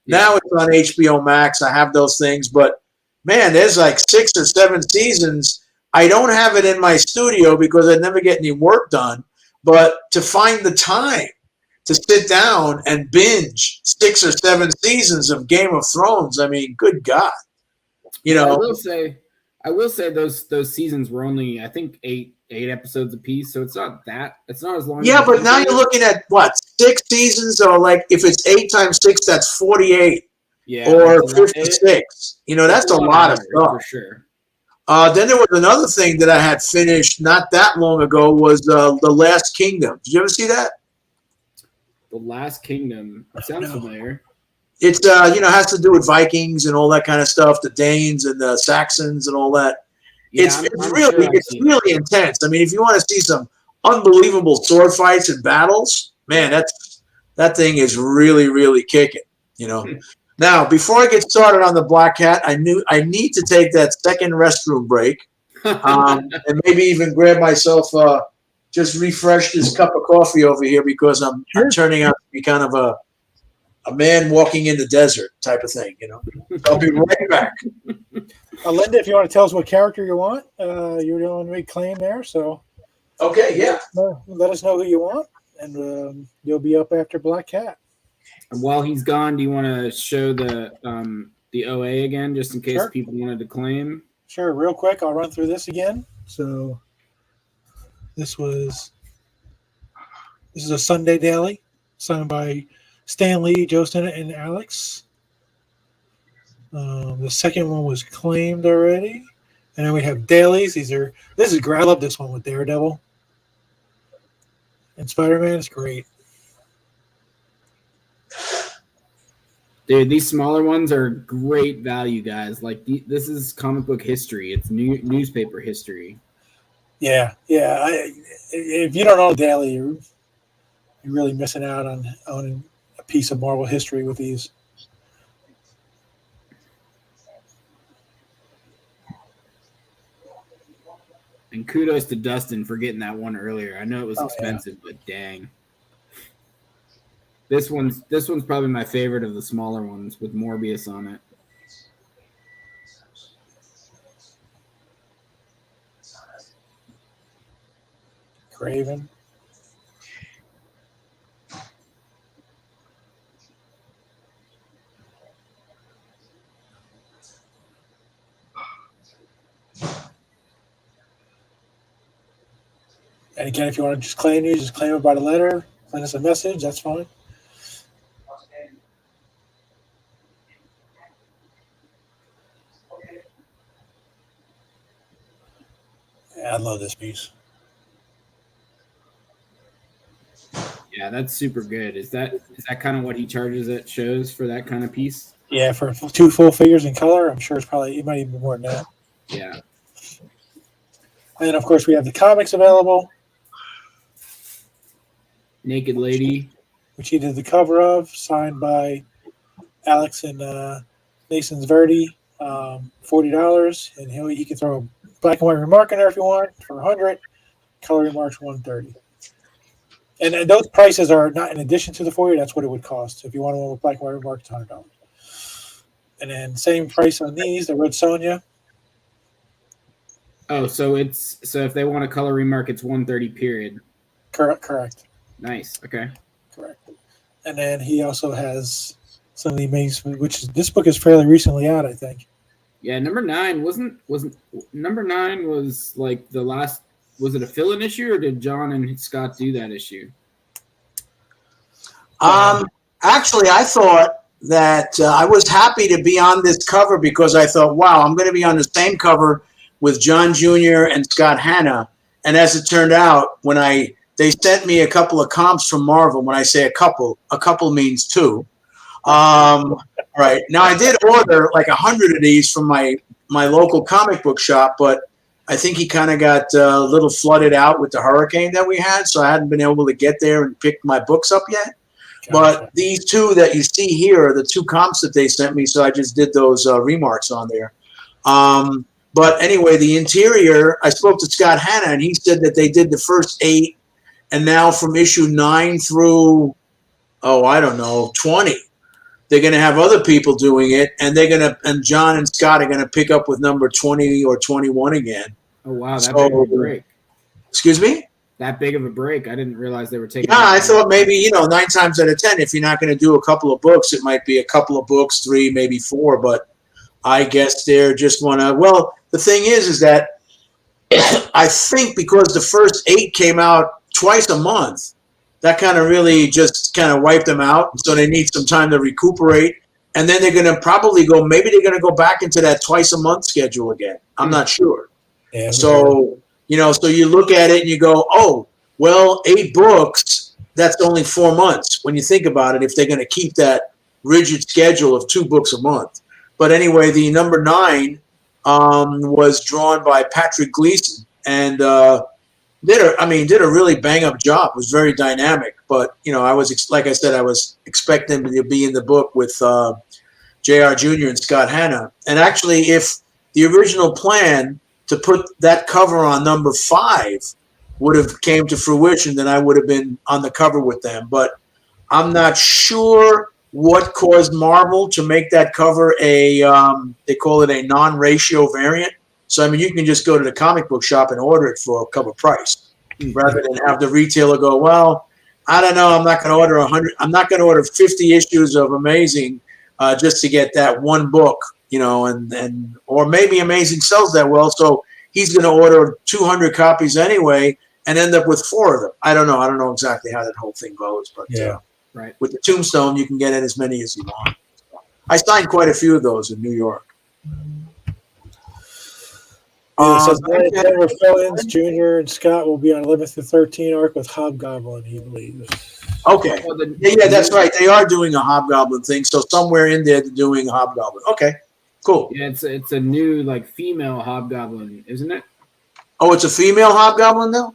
Yeah. Now it's on HBO Max. I have those things, but man, there's like 6 or 7 seasons. I don't have it in my studio because I never get any work done. but to find the time to sit down and binge 6 or 7 seasons of Game of Thrones, I mean, good God. You know, I will say those seasons were only, I think, eight episodes apiece, so it's not as long. Yeah, but now you're looking at what, 6 seasons, or like if it's 8 times 6, that's 48, or 56. You know, that's a lot of stuff for sure. Then there was another thing that I had finished not that long ago was The Last Kingdom. Did you ever see that? The Last Kingdom sounds familiar. It's has to do with Vikings and all that kind of stuff, the Danes and the Saxons and all that. Yeah, it's really intense. I mean, if you want to see some unbelievable sword fights and battles, man, that thing is really, really kicking. You know. Now, before I get started on the Black Cat, I need to take that second restroom break, and maybe even grab myself just refresh this cup of coffee over here because I'm turning out to be kind of a man walking in the desert type of thing, you know. So I'll be right back. Linda, if you want to tell us what character you want, you're the only big claim there. So, okay, yeah. Let us know who you want, and you'll be up after Black Cat. And while he's gone, do you want to show the OA again, just in case people wanted to claim? Sure, real quick, I'll run through this again. So, this is a Sunday daily, signed by Stan Lee, Joe Stennett, and Alex. The second one was claimed already. And then we have dailies. This is great. I love this one with Daredevil. And Spider-Man is great. Dude, these smaller ones are great value, guys. Like, this is comic book history. It's newspaper history. Yeah. If you don't own daily, you're really missing out on owning a piece of Marvel history with these. And kudos to Dustin for getting that one earlier. I know it was expensive, but dang. This one's probably my favorite of the smaller ones with Morbius on it. Craven. And again, if you want to just claim these, just claim it by the letter. Send us a message. That's fine. Yeah, I love this piece. Yeah, that's super good. Is that kind of what he charges at shows for that kind of piece? Yeah, for 2 full figures in color, I'm sure it might even be more than that. Yeah. And then, of course, we have the comics available. Naked Lady, which he did the cover of, signed by Alex and Nathan's Verdi, $40, and he can throw a black and white remark in there if you want for $100. Color remarks $130. And those prices are not in addition to the $40. That's what it would cost. So if you want one with black and white remark, it's $100. And then same price on these, the Red Sonja. Oh, so if they want a color remark, it's $130 period. Correct. Nice. Okay. Correct. And then he also has some of the amazing, this book is fairly recently out, I think. Yeah, number 9 wasn't number 9 was like the last. Was it a fill-in issue, or did John and Scott do that issue? Actually, I thought that I was happy to be on this cover because I thought, wow, I'm going to be on the same cover with John Jr. and Scott Hanna. And as it turned out, when they sent me a couple of comps from Marvel. When I say a couple means 2. Right. Now, I did order like 100 of these from my local comic book shop, but I think he kind of got a little flooded out with the hurricane that we had, so I hadn't been able to get there and pick my books up yet. Gotcha. But these 2 that you see here are the 2 comps that they sent me, so I just did those remarks on there. But anyway, the interior, I spoke to Scott Hanna, and he said that they did the first 8, and now from issue 9 through, 20, they're going to have other people doing it, and and John and Scott are going to pick up with number 20 or 21 again. Oh, wow. That'd be great. Excuse me? that big of a break. I didn't realize they were taking. Yeah, I thought maybe 9 times out of 10, if you're not going to do a couple of books, it might be a couple of books, 3, maybe 4. But I guess they're just want to. Well, the thing is that I think because the first 8 came out twice a month, that kind of really just kind of wiped them out. So they need some time to recuperate. And then they're going to probably maybe they're going to go back into that twice a month schedule again. I'm not sure. Yeah, So, so you look at it and you go, oh, well, 8 books, that's only 4 months when you think about it, if they're going to keep that rigid schedule of 2 books a month. But anyway, the number 9 was drawn by Patrick Gleason and did a really bang up job. It was very dynamic. But, I was, like I said, I was expecting him to be in the book with J.R. Jr. and Scott Hanna. And actually, if the original plan to put that cover on number 5 would have came to fruition, then I would have been on the cover with them. But I'm not sure what caused Marvel to make that cover they call it a non-ratio variant. So, you can just go to the comic book shop and order it for a cover price rather than have the retailer go, well, I don't know, I'm not going to order 100. I'm not going to order 50 issues of Amazing just to get that one book, and or maybe Amazing sells that well, so he's going to order 200 copies anyway and end up with 4 of them. I don't know exactly how that whole thing goes, but right. With the Tombstone, you can get in as many as you want. I signed quite a few of those in New York. So Denver Fill-ins, Junior and Scott will be on 11th to 13 arc with Hobgoblin, he believes. Okay. Yeah, that's right. They are doing a Hobgoblin thing. So somewhere in there, they're doing a Hobgoblin. Okay, cool. Yeah, it's a new female Hobgoblin, isn't it? Oh, it's a female Hobgoblin now?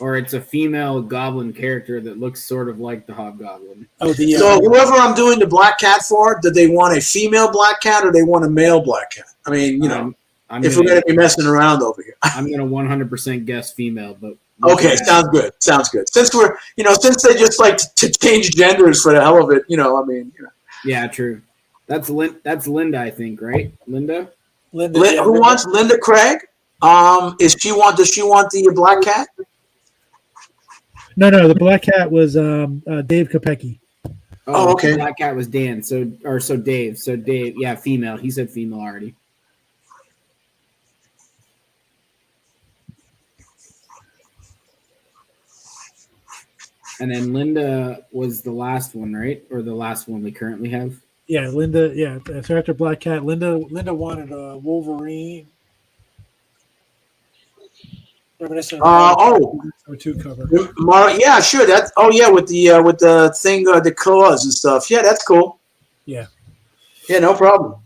Or it's a female goblin character that looks sort of like the Hobgoblin. Oh, so whoever I'm doing the Black Cat for, do they want a female Black Cat or they want a male Black Cat? If we're going to be messing around over here. I'm going to 100% guess female, but okay, sounds good. Since we're, since they just like to change genders for the hell of it, Yeah, true. That's Linda, I think, right? Linda. Who wants Linda Craig? Does she want the Black Cat? No, the Black Cat was Dave Kopecki. Oh, okay. The Black Cat was Dan. So Dave. So Dave, yeah, female. He said female already. And then Linda was the last one, right? Or the last one we currently have? Yeah, Linda. Yeah, so after Black Cat, Linda wanted a Wolverine. Reminiscent of or 2 cover. Yeah, sure. With the thing, the claws and stuff. Yeah, that's cool. Yeah. Yeah, no problem.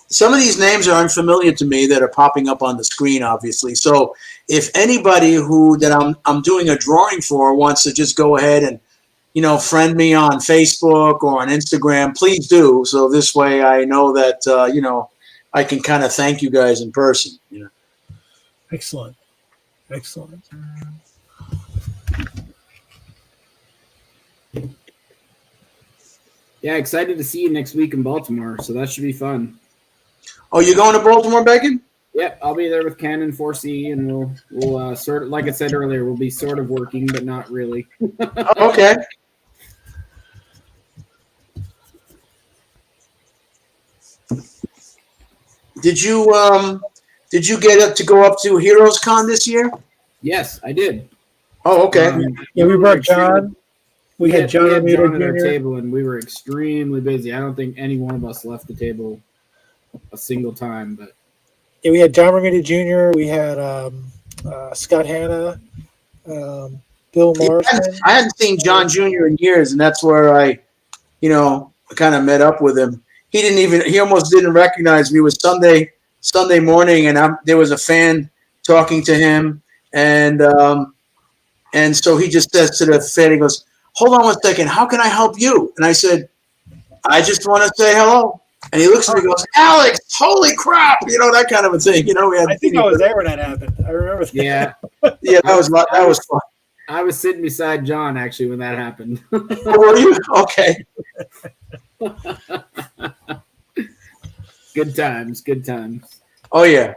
Some of these names are unfamiliar to me that are popping up on the screen, obviously. So if anybody that I'm doing a drawing for wants to just go ahead and, friend me on Facebook or on Instagram, please do. So this way I know that, I can kind of thank you guys in person. Excellent. Yeah, excited to see you next week in Baltimore. So that should be fun. Oh, you're going to Baltimore, Bacon? Yep, I'll be there with Ken and 4C, and we'll sort of, like I said earlier, we'll be sort of working, but not really. Okay. Did you get to go up to Heroes Con this year? Yes, I did. Oh, okay. Yeah, we brought John. We had John at our Jr. table, and we were extremely busy. I don't think any one of us left the table a single time, but Yeah, we had John Romita Jr. We had Scott Hanna, Bill Morrison. I hadn't seen John Jr. in years, and that's where I kind of met up with him. He almost didn't recognize me. It was Sunday morning, and there was a fan talking to him, and so he just says to the fan, he goes, "Hold on one second, how can I help you?" And I said, "I just want to say hello." And he looks at me and goes, "Alex, holy crap!" That kind of a thing. I think I was there when that happened. I remember that. yeah, yeah, that was fun. I was sitting beside John actually when that happened. Oh, were you? Okay. Good times. Good times. Oh yeah.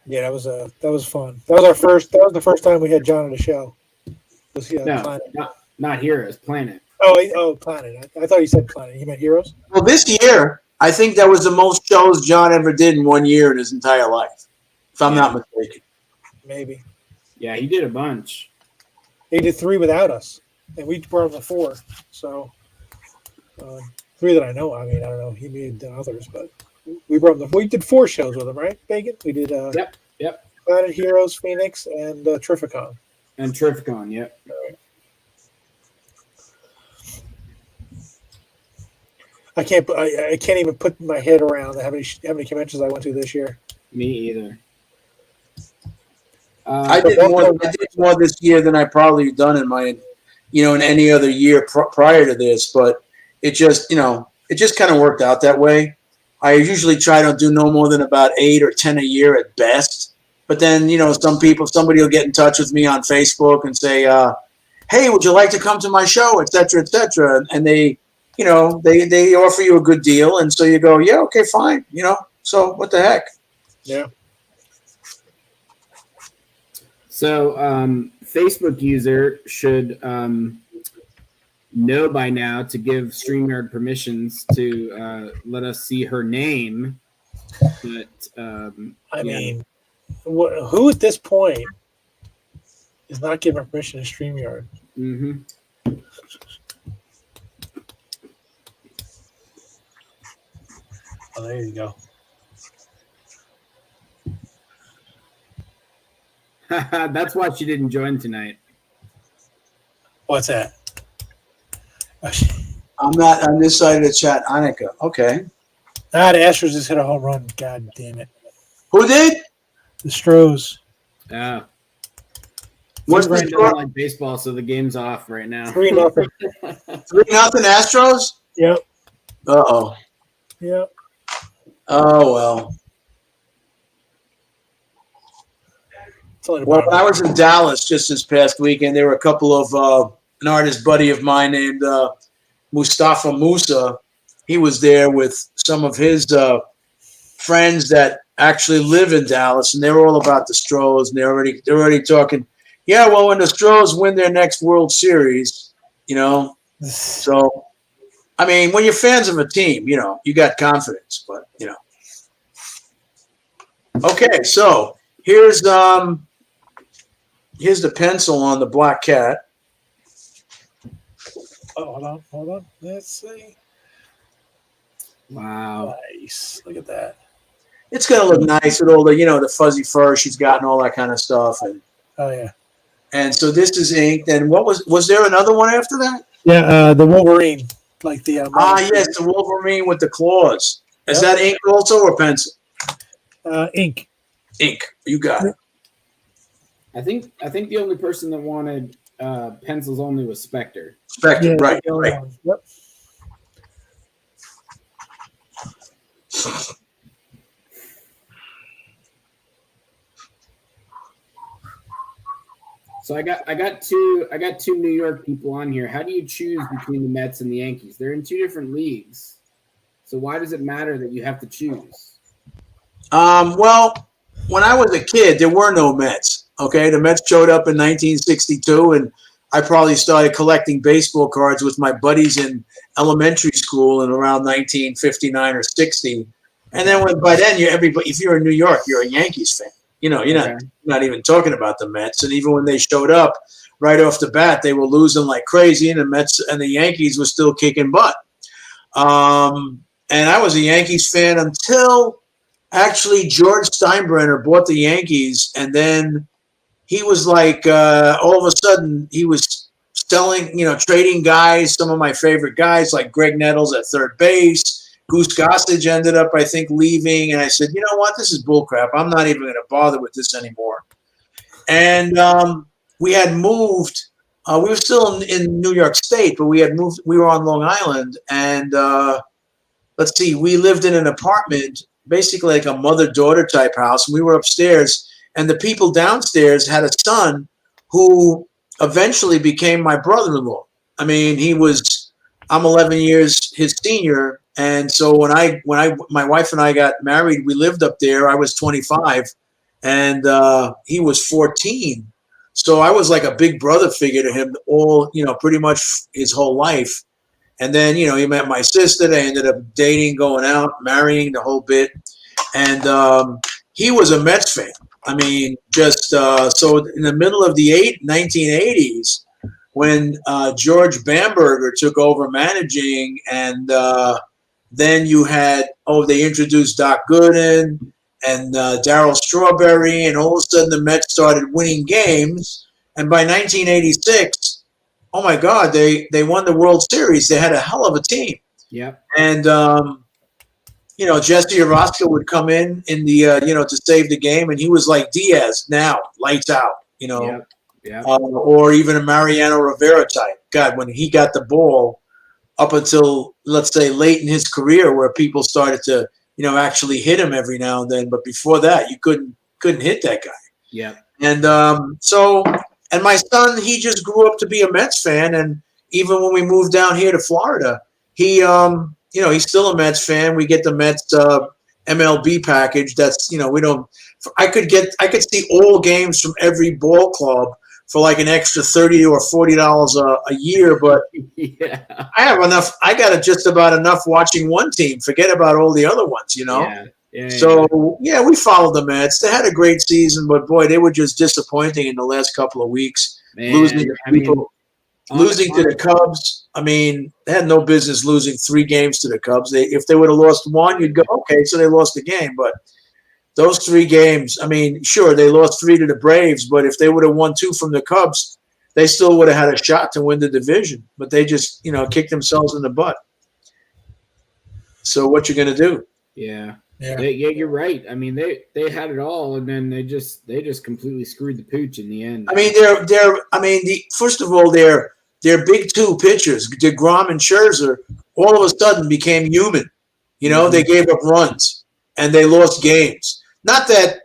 Yeah, that was fun. That was the first time we had John on the show. Was No, Planet? not Heroes, Planet. Oh, Planet. I thought you said Planet. You meant Heroes? Well, this year I think that was the most shows John ever did in 1 year in his entire life, if I'm not mistaken. Maybe. Yeah, he did a bunch. They did 3 without us, and we brought them to 4. So 3 that I know. I mean, I don't know. He may have done others, but we brought them. We did 4 shows with him, right? Bacon. We did. Yep. Planet, Heroes, Phoenix, and Terrificon. And Terrificon, yep. I can't even put my head around how many conventions I went to this year. Me either. I did more this year than I probably done in my, in any other year prior to this. But it just kind of worked out that way. I usually try to do no more than about 8 or 10 a year at best. But then, somebody will get in touch with me on Facebook and say, "Hey, would you like to come to my show?" Et cetera, et cetera. And they offer you a good deal, and so you go, "Yeah, okay, fine." So what the heck? Yeah. So, Facebook user should know by now to give StreamYard permissions to let us see her name. But I mean, who at this point is not giving permission to StreamYard? Mm-hmm. Oh, there you go. That's why she didn't join tonight. What's that? I'm not on this side of the chat, Annika. Okay. The Astros just hit a home run. God damn it. Who did? The Stros. Yeah. What's Right the now, score? like baseball, so the game's off right now. 3-0. 3-0 Astros? Yep. Uh-oh. Yep. Oh, well. Well, when I was in Dallas just this past weekend, there were a couple of an artist buddy of mine named Mustafa Musa. He was there with some of his friends that actually live in Dallas, and they were all about the Stros, and they're already talking. Yeah, well, when the Stros win their next World Series, So, I mean, when you're fans of a team, you got confidence, but Okay, so here's the pencil on the Black Cat. Oh, hold on. Let's see. Wow. Nice. Look at that. It's gonna look nice with all the the fuzzy fur she's got and all that kind of stuff, Oh yeah. and so this is inked. And was there another one after that? Yeah, the Wolverine, like the Yes, the Wolverine with the claws. Is that ink also or pencil? ink. Ink. You got it. I think the only person that wanted pencils only was Spectre. Spectre, Yeah, right. the other one. Yep. So I got two New York people on here. How do you choose between the Mets and the Yankees? They're in 2 different leagues. So why does it matter that you have to choose? Well, when I was a kid, there were no Mets. Okay, the Mets showed up in 1962, and I probably started collecting baseball cards with my buddies in elementary school in around 1959 or 60. And then by then, if you're in New York, you're a Yankees fan. You're not even talking about the Mets. And even when they showed up right off the bat, they were losing like crazy, and the Mets and the Yankees were still kicking butt. And I was a Yankees fan until actually George Steinbrenner bought the Yankees, and then he was like, all of a sudden, he was selling, trading guys, some of my favorite guys like Greg Nettles at third base. Goose Gossage ended up, I think, leaving. And I said, you know what? This is bullcrap. I'm not even going to bother with this anymore. And we had moved. We were still in New York State, but we had moved. We were on Long Island. And let's see, we lived in an apartment, basically like a mother-daughter type house. And we were upstairs. And the people downstairs had a son who eventually became my brother-in-law. I mean, he was I'm 11 years his senior, and so when my wife and I got married, we lived up there. I was 25, and he was 14. So I was like a big brother figure to him pretty much his whole life. And then, he met my sister. They ended up dating, going out, marrying, the whole bit. And he was a Mets fan. I mean, just so in the middle of the 1980s, when George Bamberger took over managing, and then you had, they introduced Doc Gooden and Darryl Strawberry, and all of a sudden the Mets started winning games. And by 1986, oh my God, they won the World Series. They had a hell of a team. Yeah. And Jesse Orosco would come in the to save the game, and he was like Diaz now, lights out. Yeah. Or even a Mariano Rivera type. God, when he got the ball up until, let's say, late in his career, where people started to actually hit him every now and then. But before that, you couldn't hit that guy. Yeah. And and my son, he just grew up to be a Mets fan. And even when we moved down here to Florida, he, he's still a Mets fan. We get the Mets MLB package. That's, I could see all games from every ball club for like an extra $30 or $40 a year, but yeah. I have enough. I got just about enough watching one team. Forget about all the other ones, Yeah. So we followed the Mets. They had a great season, but boy, they were just disappointing in the last couple of weeks. Man, Losing to the Cubs. I mean, they had no business losing 3 games to the Cubs. If they would have lost one, you'd go, okay, so they lost the game, but. Those 3 games, I mean, sure, they lost 3 to the Braves, but if they would have won 2 from the Cubs, they still would have had a shot to win the division. But they just, kicked themselves in the butt. So what you going to do? Yeah. You're right. I mean, they had it all, and then they just completely screwed the pooch in the end. I mean, first of all, their big 2 pitchers, DeGrom and Scherzer, all of a sudden became human. They gave up runs and they lost games. Not that,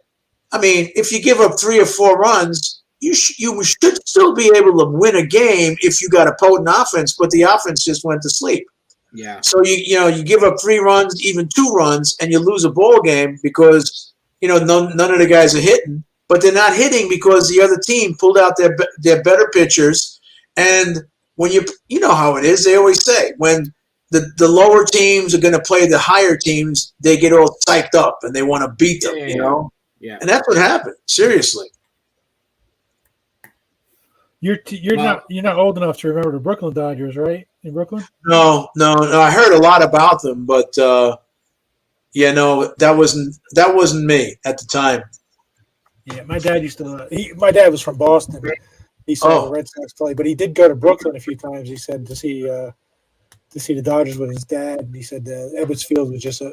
I mean, if you give up 3 or 4 runs, you should still be able to win a game if you got a potent offense, but the offense just went to sleep. Yeah. So you give up 3 runs, even 2 runs, and you lose a ball game because none of the guys are hitting, but they're not hitting because the other team pulled out their better pitchers. And when you know how it is, they always say when the lower teams are going to play the higher teams, they get all psyched up and they want to beat them, Yeah. And that's what happened. Seriously. You're not old enough to remember the Brooklyn Dodgers, right? In Brooklyn? No. I heard a lot about them, but that wasn't me at the time. Yeah, my dad used to. My dad was from Boston. He saw the Red Sox play, but he did go to Brooklyn a few times. He said to see the Dodgers with his dad. And he said Edwards Field was just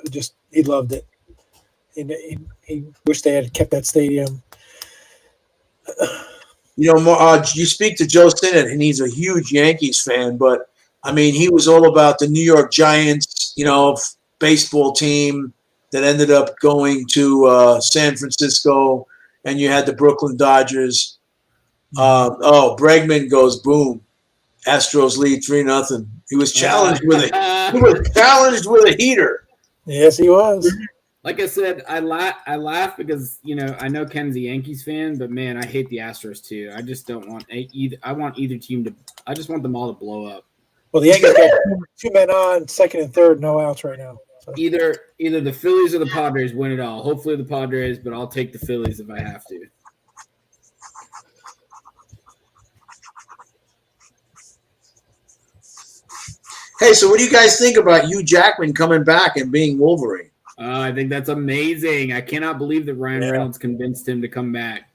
he loved it. He wished they had kept that stadium. You speak to Joe Sinnott, and he's a huge Yankees fan, but I mean, he was all about the New York Giants, baseball team that ended up going to San Francisco, and you had the Brooklyn Dodgers. Bregman goes boom. Astros lead 3-0. He was challenged with a heater. Yes, he was. Like I said, I laugh because I know Ken's a Yankees fan, but man, I hate the Astros too. I just don't want either. I want either team to. I just want them all to blow up. Well, the Yankees got 2 men on, second and third, no outs right now. So. Either the Phillies or the Padres win it all. Hopefully the Padres, but I'll take the Phillies if I have to. Hey, so what do you guys think about Hugh Jackman coming back and being Wolverine? I think that's amazing. I cannot believe that Ryan Reynolds convinced him to come back.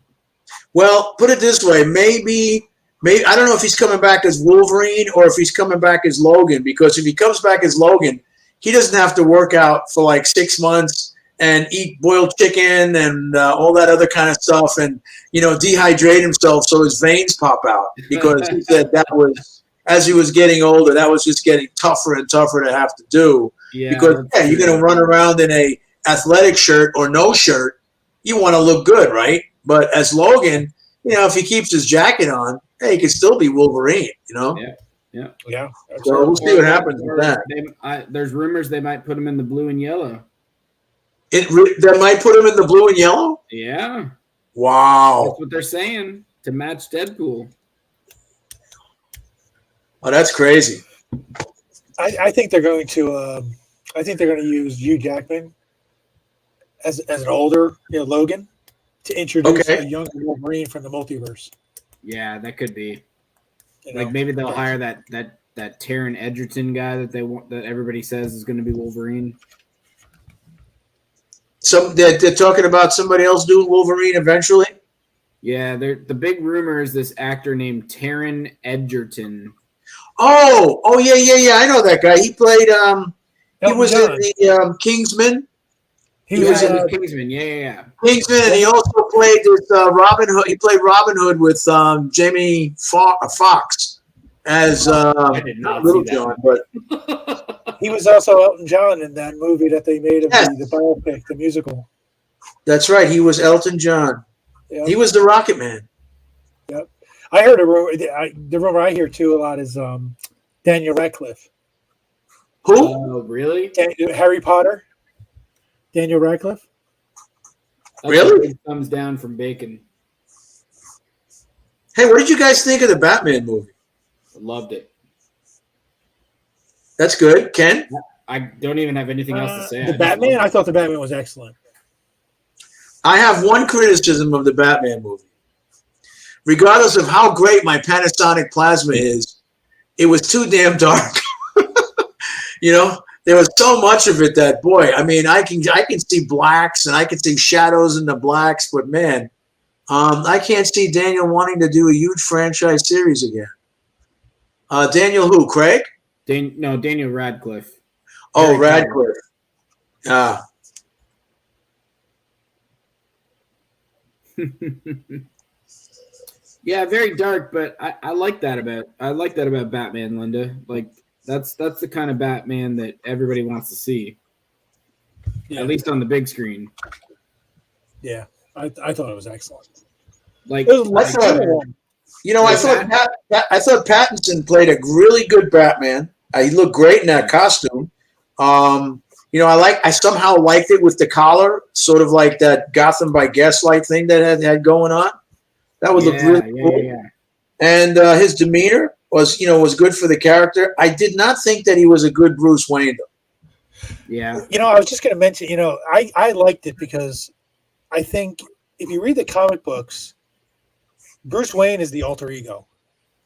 Well, put it this way. Maybe I don't know if he's coming back as Wolverine or if he's coming back as Logan, because if he comes back as Logan, he doesn't have to work out for like 6 months and eat boiled chicken and all that other kind of stuff and, dehydrate himself so his veins pop out, because he said that was, as he was getting older, that was just getting tougher and tougher to have to do. Yeah, because you're going to run around in a athletic shirt or no shirt. You want to look good, right? But as Logan, if he keeps his jacket on, hey, he could still be Wolverine, Yeah. Yeah. Yeah. So we'll see what happens with that. There's rumors they might put him in the blue and yellow. That might put him in the blue and yellow? Yeah. Wow. That's what they're saying to match Deadpool. Oh, that's crazy. I think they're going to. I think they're going to use Hugh Jackman as an older, Logan, to introduce a younger Wolverine from the multiverse. Yeah, that could be. You know? Maybe they'll hire that Taron Egerton guy that they want, that everybody says is going to be Wolverine. They're talking about somebody else doing Wolverine eventually. Yeah, the big rumor is this actor named Taron Egerton. Oh, yeah. I know that guy. He played. He was John. in the Kingsman. He was in Kingsman. Yeah. Kingsman, and he also played this Robin Hood. He played Robin Hood with Jamie Foxx as Little John. But he was also Elton John in that movie that they made of the biopic, the musical. That's right. He was Elton John. Yep. He was the Rocket Man. Yep. I heard a rumor. The rumor I hear too a lot is Daniel Radcliffe. Who? Oh, really? Harry Potter. Daniel Radcliffe. That's really? Thumbs down from Bacon. Hey, what did you guys think of the Batman movie? Loved it. That's good. Ken? I don't even have anything else to say. The Batman? I thought the Batman was excellent. I have one criticism of the Batman movie. Regardless of how great my Panasonic plasma is, it was too damn dark. There was so much of it that, boy, I mean, I can see blacks and I can see shadows in the blacks, but man, I can't see Daniel wanting to do a huge franchise series again. Daniel who? Craig? Daniel Radcliffe. Oh, Radcliffe. Yeah, very dark, but I like that about Batman, Linda. Like that's the kind of Batman that everybody wants to see. Yeah. At least on the big screen. Yeah. I thought it was excellent. I thought Pattinson played a really good Batman. He looked great in that costume. I somehow liked it with the collar, sort of like that Gotham by Gaslight thing that had going on. That would look really cool. Yeah. And his demeanor was good for the character. I did not think that he was a good Bruce Wayne, though. Yeah. I was just going to mention, I liked it because I think if you read the comic books, Bruce Wayne is the alter ego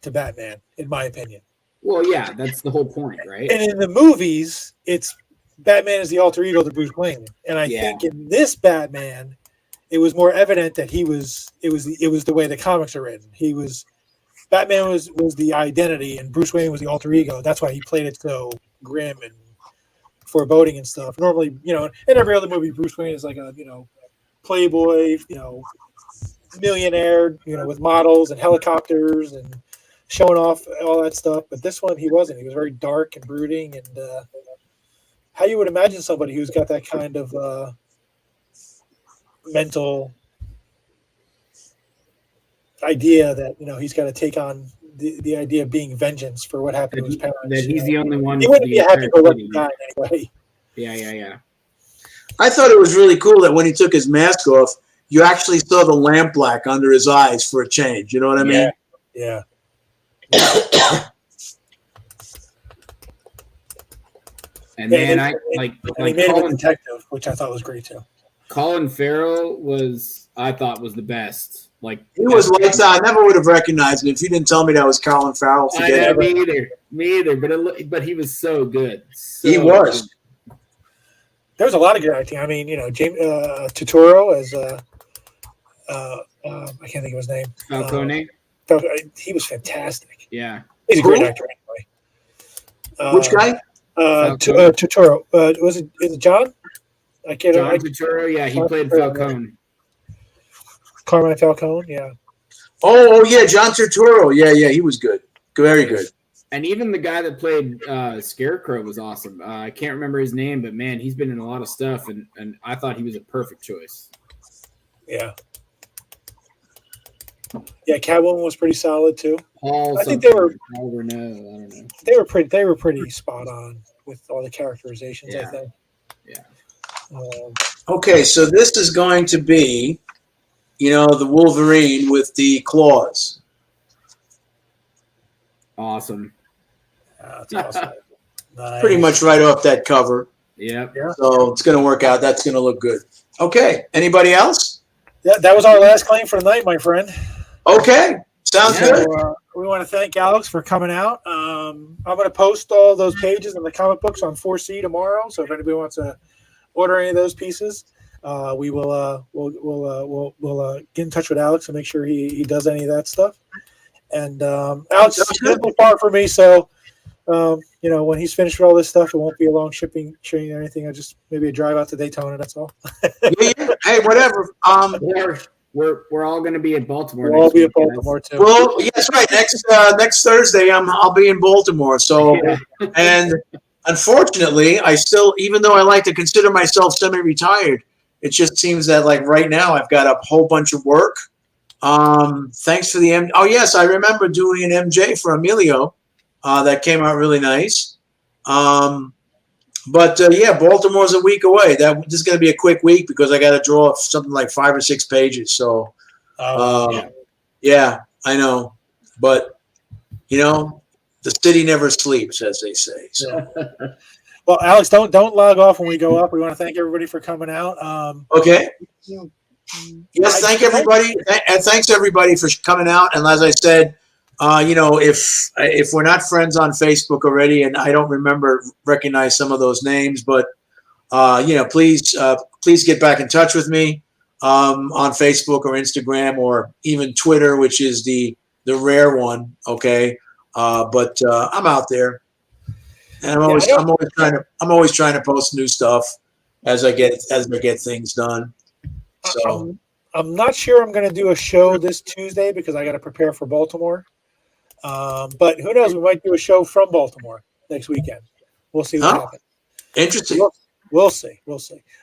to Batman, in my opinion. Well, yeah, that's the whole point, right? And in the movies, it's Batman is the alter ego to Bruce Wayne. And I think in this Batman, it was more evident that it was the way the comics are written. Batman was the identity and Bruce Wayne was the alter ego. That's why he played it so grim and foreboding and stuff. Normally, in every other movie, Bruce Wayne is like a, playboy, millionaire, with models and helicopters and showing off all that stuff. But this one, he wasn't. He was very dark and brooding. And how you would imagine somebody who's got that kind of mental idea that he's got to take on the idea of being vengeance for what happened to his parents. That he's the only one. He wouldn't be a happy-go-lucky guy anyway. Yeah. I thought it was really cool that when he took his mask off, you actually saw the lampblack under his eyes for a change. You know what I mean? Yeah. And then he made him a detective, which I thought was great too. Colin Farrell I thought was the best. He was lights out. I never would have recognized him if you didn't tell me that was Colin Farrell. Me either. But he was so good. He was. Good. There was a lot of good acting. I mean, James Turturro as I can't think of his name. Falcone. He was fantastic. Yeah, he's a great actor anyway. Which guy? Turturro. Is it John? John Turturro. Yeah, he played Falcone. Carmine Falcone. Yeah. Oh yeah, John Turturro. Yeah, he was good. Very good. And even the guy that played Scarecrow was awesome. I can't remember his name, but man, he's been in a lot of stuff, and I thought he was a perfect choice. Yeah. Yeah, Catwoman was pretty solid too. Paul I think they were Paul Renault, I don't know. They were pretty spot on with all the characterizations. I Yeah. think. Yeah. Okay, so this is going to be, the Wolverine with the claws. Awesome. That's awesome. Nice. Pretty much right off that cover. Yep. Yeah. So it's going to work out. That's going to look good. Okay. Anybody else? That was our last claim for the night, my friend. Okay. Sounds Yeah. good. So, we want to thank Alex for coming out. I'm going to post all those pages in the comic books on 4C tomorrow. So if anybody wants to order any of those pieces, we will we'll get in touch with Alex and make sure he does any of that stuff. And Alex isn't far from me, so when he's finished with all this stuff, it won't be a long shipping train or anything. I just maybe a drive out to Daytona. That's all. Yeah. Hey, whatever. We're all going to be at Baltimore. We'll all next be at week, guys. Baltimore too. Well, yes, right. Next Thursday, I'll be in Baltimore. So, and unfortunately, I still, even though I like to consider myself semi-retired, it just seems that like right now I've got a whole bunch of work. Thanks for the Oh yes, I remember doing an MJ for Emilio. That came out really nice. But Baltimore's a week away. This is going to be a quick week because I got to draw something like 5 or 6 pages. So, yeah, I know. But, the city never sleeps, as they say. So. Yeah. Well, Alex, don't log off when we go up. We want to thank everybody for coming out. Okay. Yes, thank everybody. And thanks everybody for coming out. And as I said, if we're not friends on Facebook already, and I don't recognize some of those names, but please get back in touch with me on Facebook or Instagram or even Twitter, which is the rare one. Okay, but I'm out there, and I'm always trying to post new stuff as I get things done. So I'm not sure I'm going to do a show this Tuesday because I got to prepare for Baltimore. But who knows? We might do a show from Baltimore next weekend. We'll see what happens. Interesting. We'll see.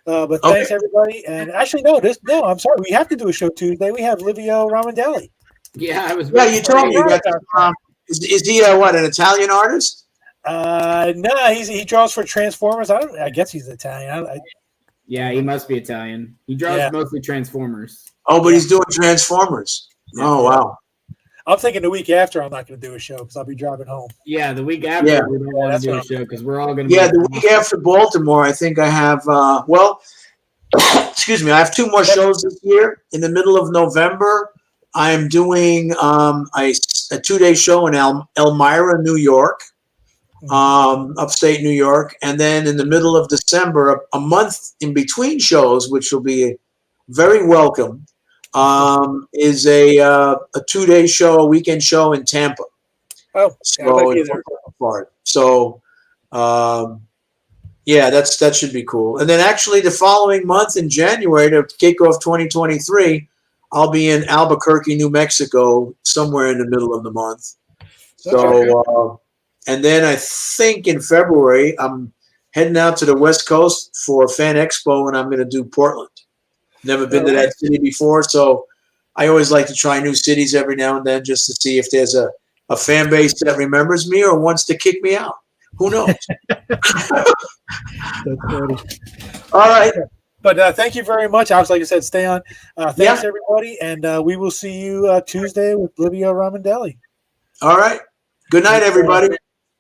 But thanks everybody. And actually, no. I'm sorry. We have to do a show Tuesday. We have Livio Ramondelli. Yeah, you told me. Is he an Italian artist? No, he draws for Transformers. I guess he's Italian. Yeah, he must be Italian. He draws mostly Transformers. Oh, but he's doing Transformers. Yeah. Oh, wow. I'm thinking the week after I'm not going to do a show because I'll be driving home. Yeah, the week after we don't want to do a show because we're all going to. Yeah, the week after Baltimore, I think I have. Excuse me, I have 2 more shows this year. In the middle of November, I am doing a 2-day show in Elmira, New York, upstate New York, and then in the middle of December, a month in between shows, which will be very welcome. Is a 2-day show, a weekend show in Tampa. Oh, so that should be cool. And then actually the following month in January to kick off 2023, I'll be in Albuquerque, New Mexico, somewhere in the middle of the month. So, and then I think in February I'm heading out to the West Coast for Fan Expo, and I'm going to do Portland. Never been to that city before, so I always like to try new cities every now and then just to see if there's a fan base that remembers me or wants to kick me out. Who knows? That's funny. All right. But thank you very much. Alex, like I said, stay on. Thanks, everybody, and we will see you Tuesday with Livio Ramondelli. All right. Good night, everybody.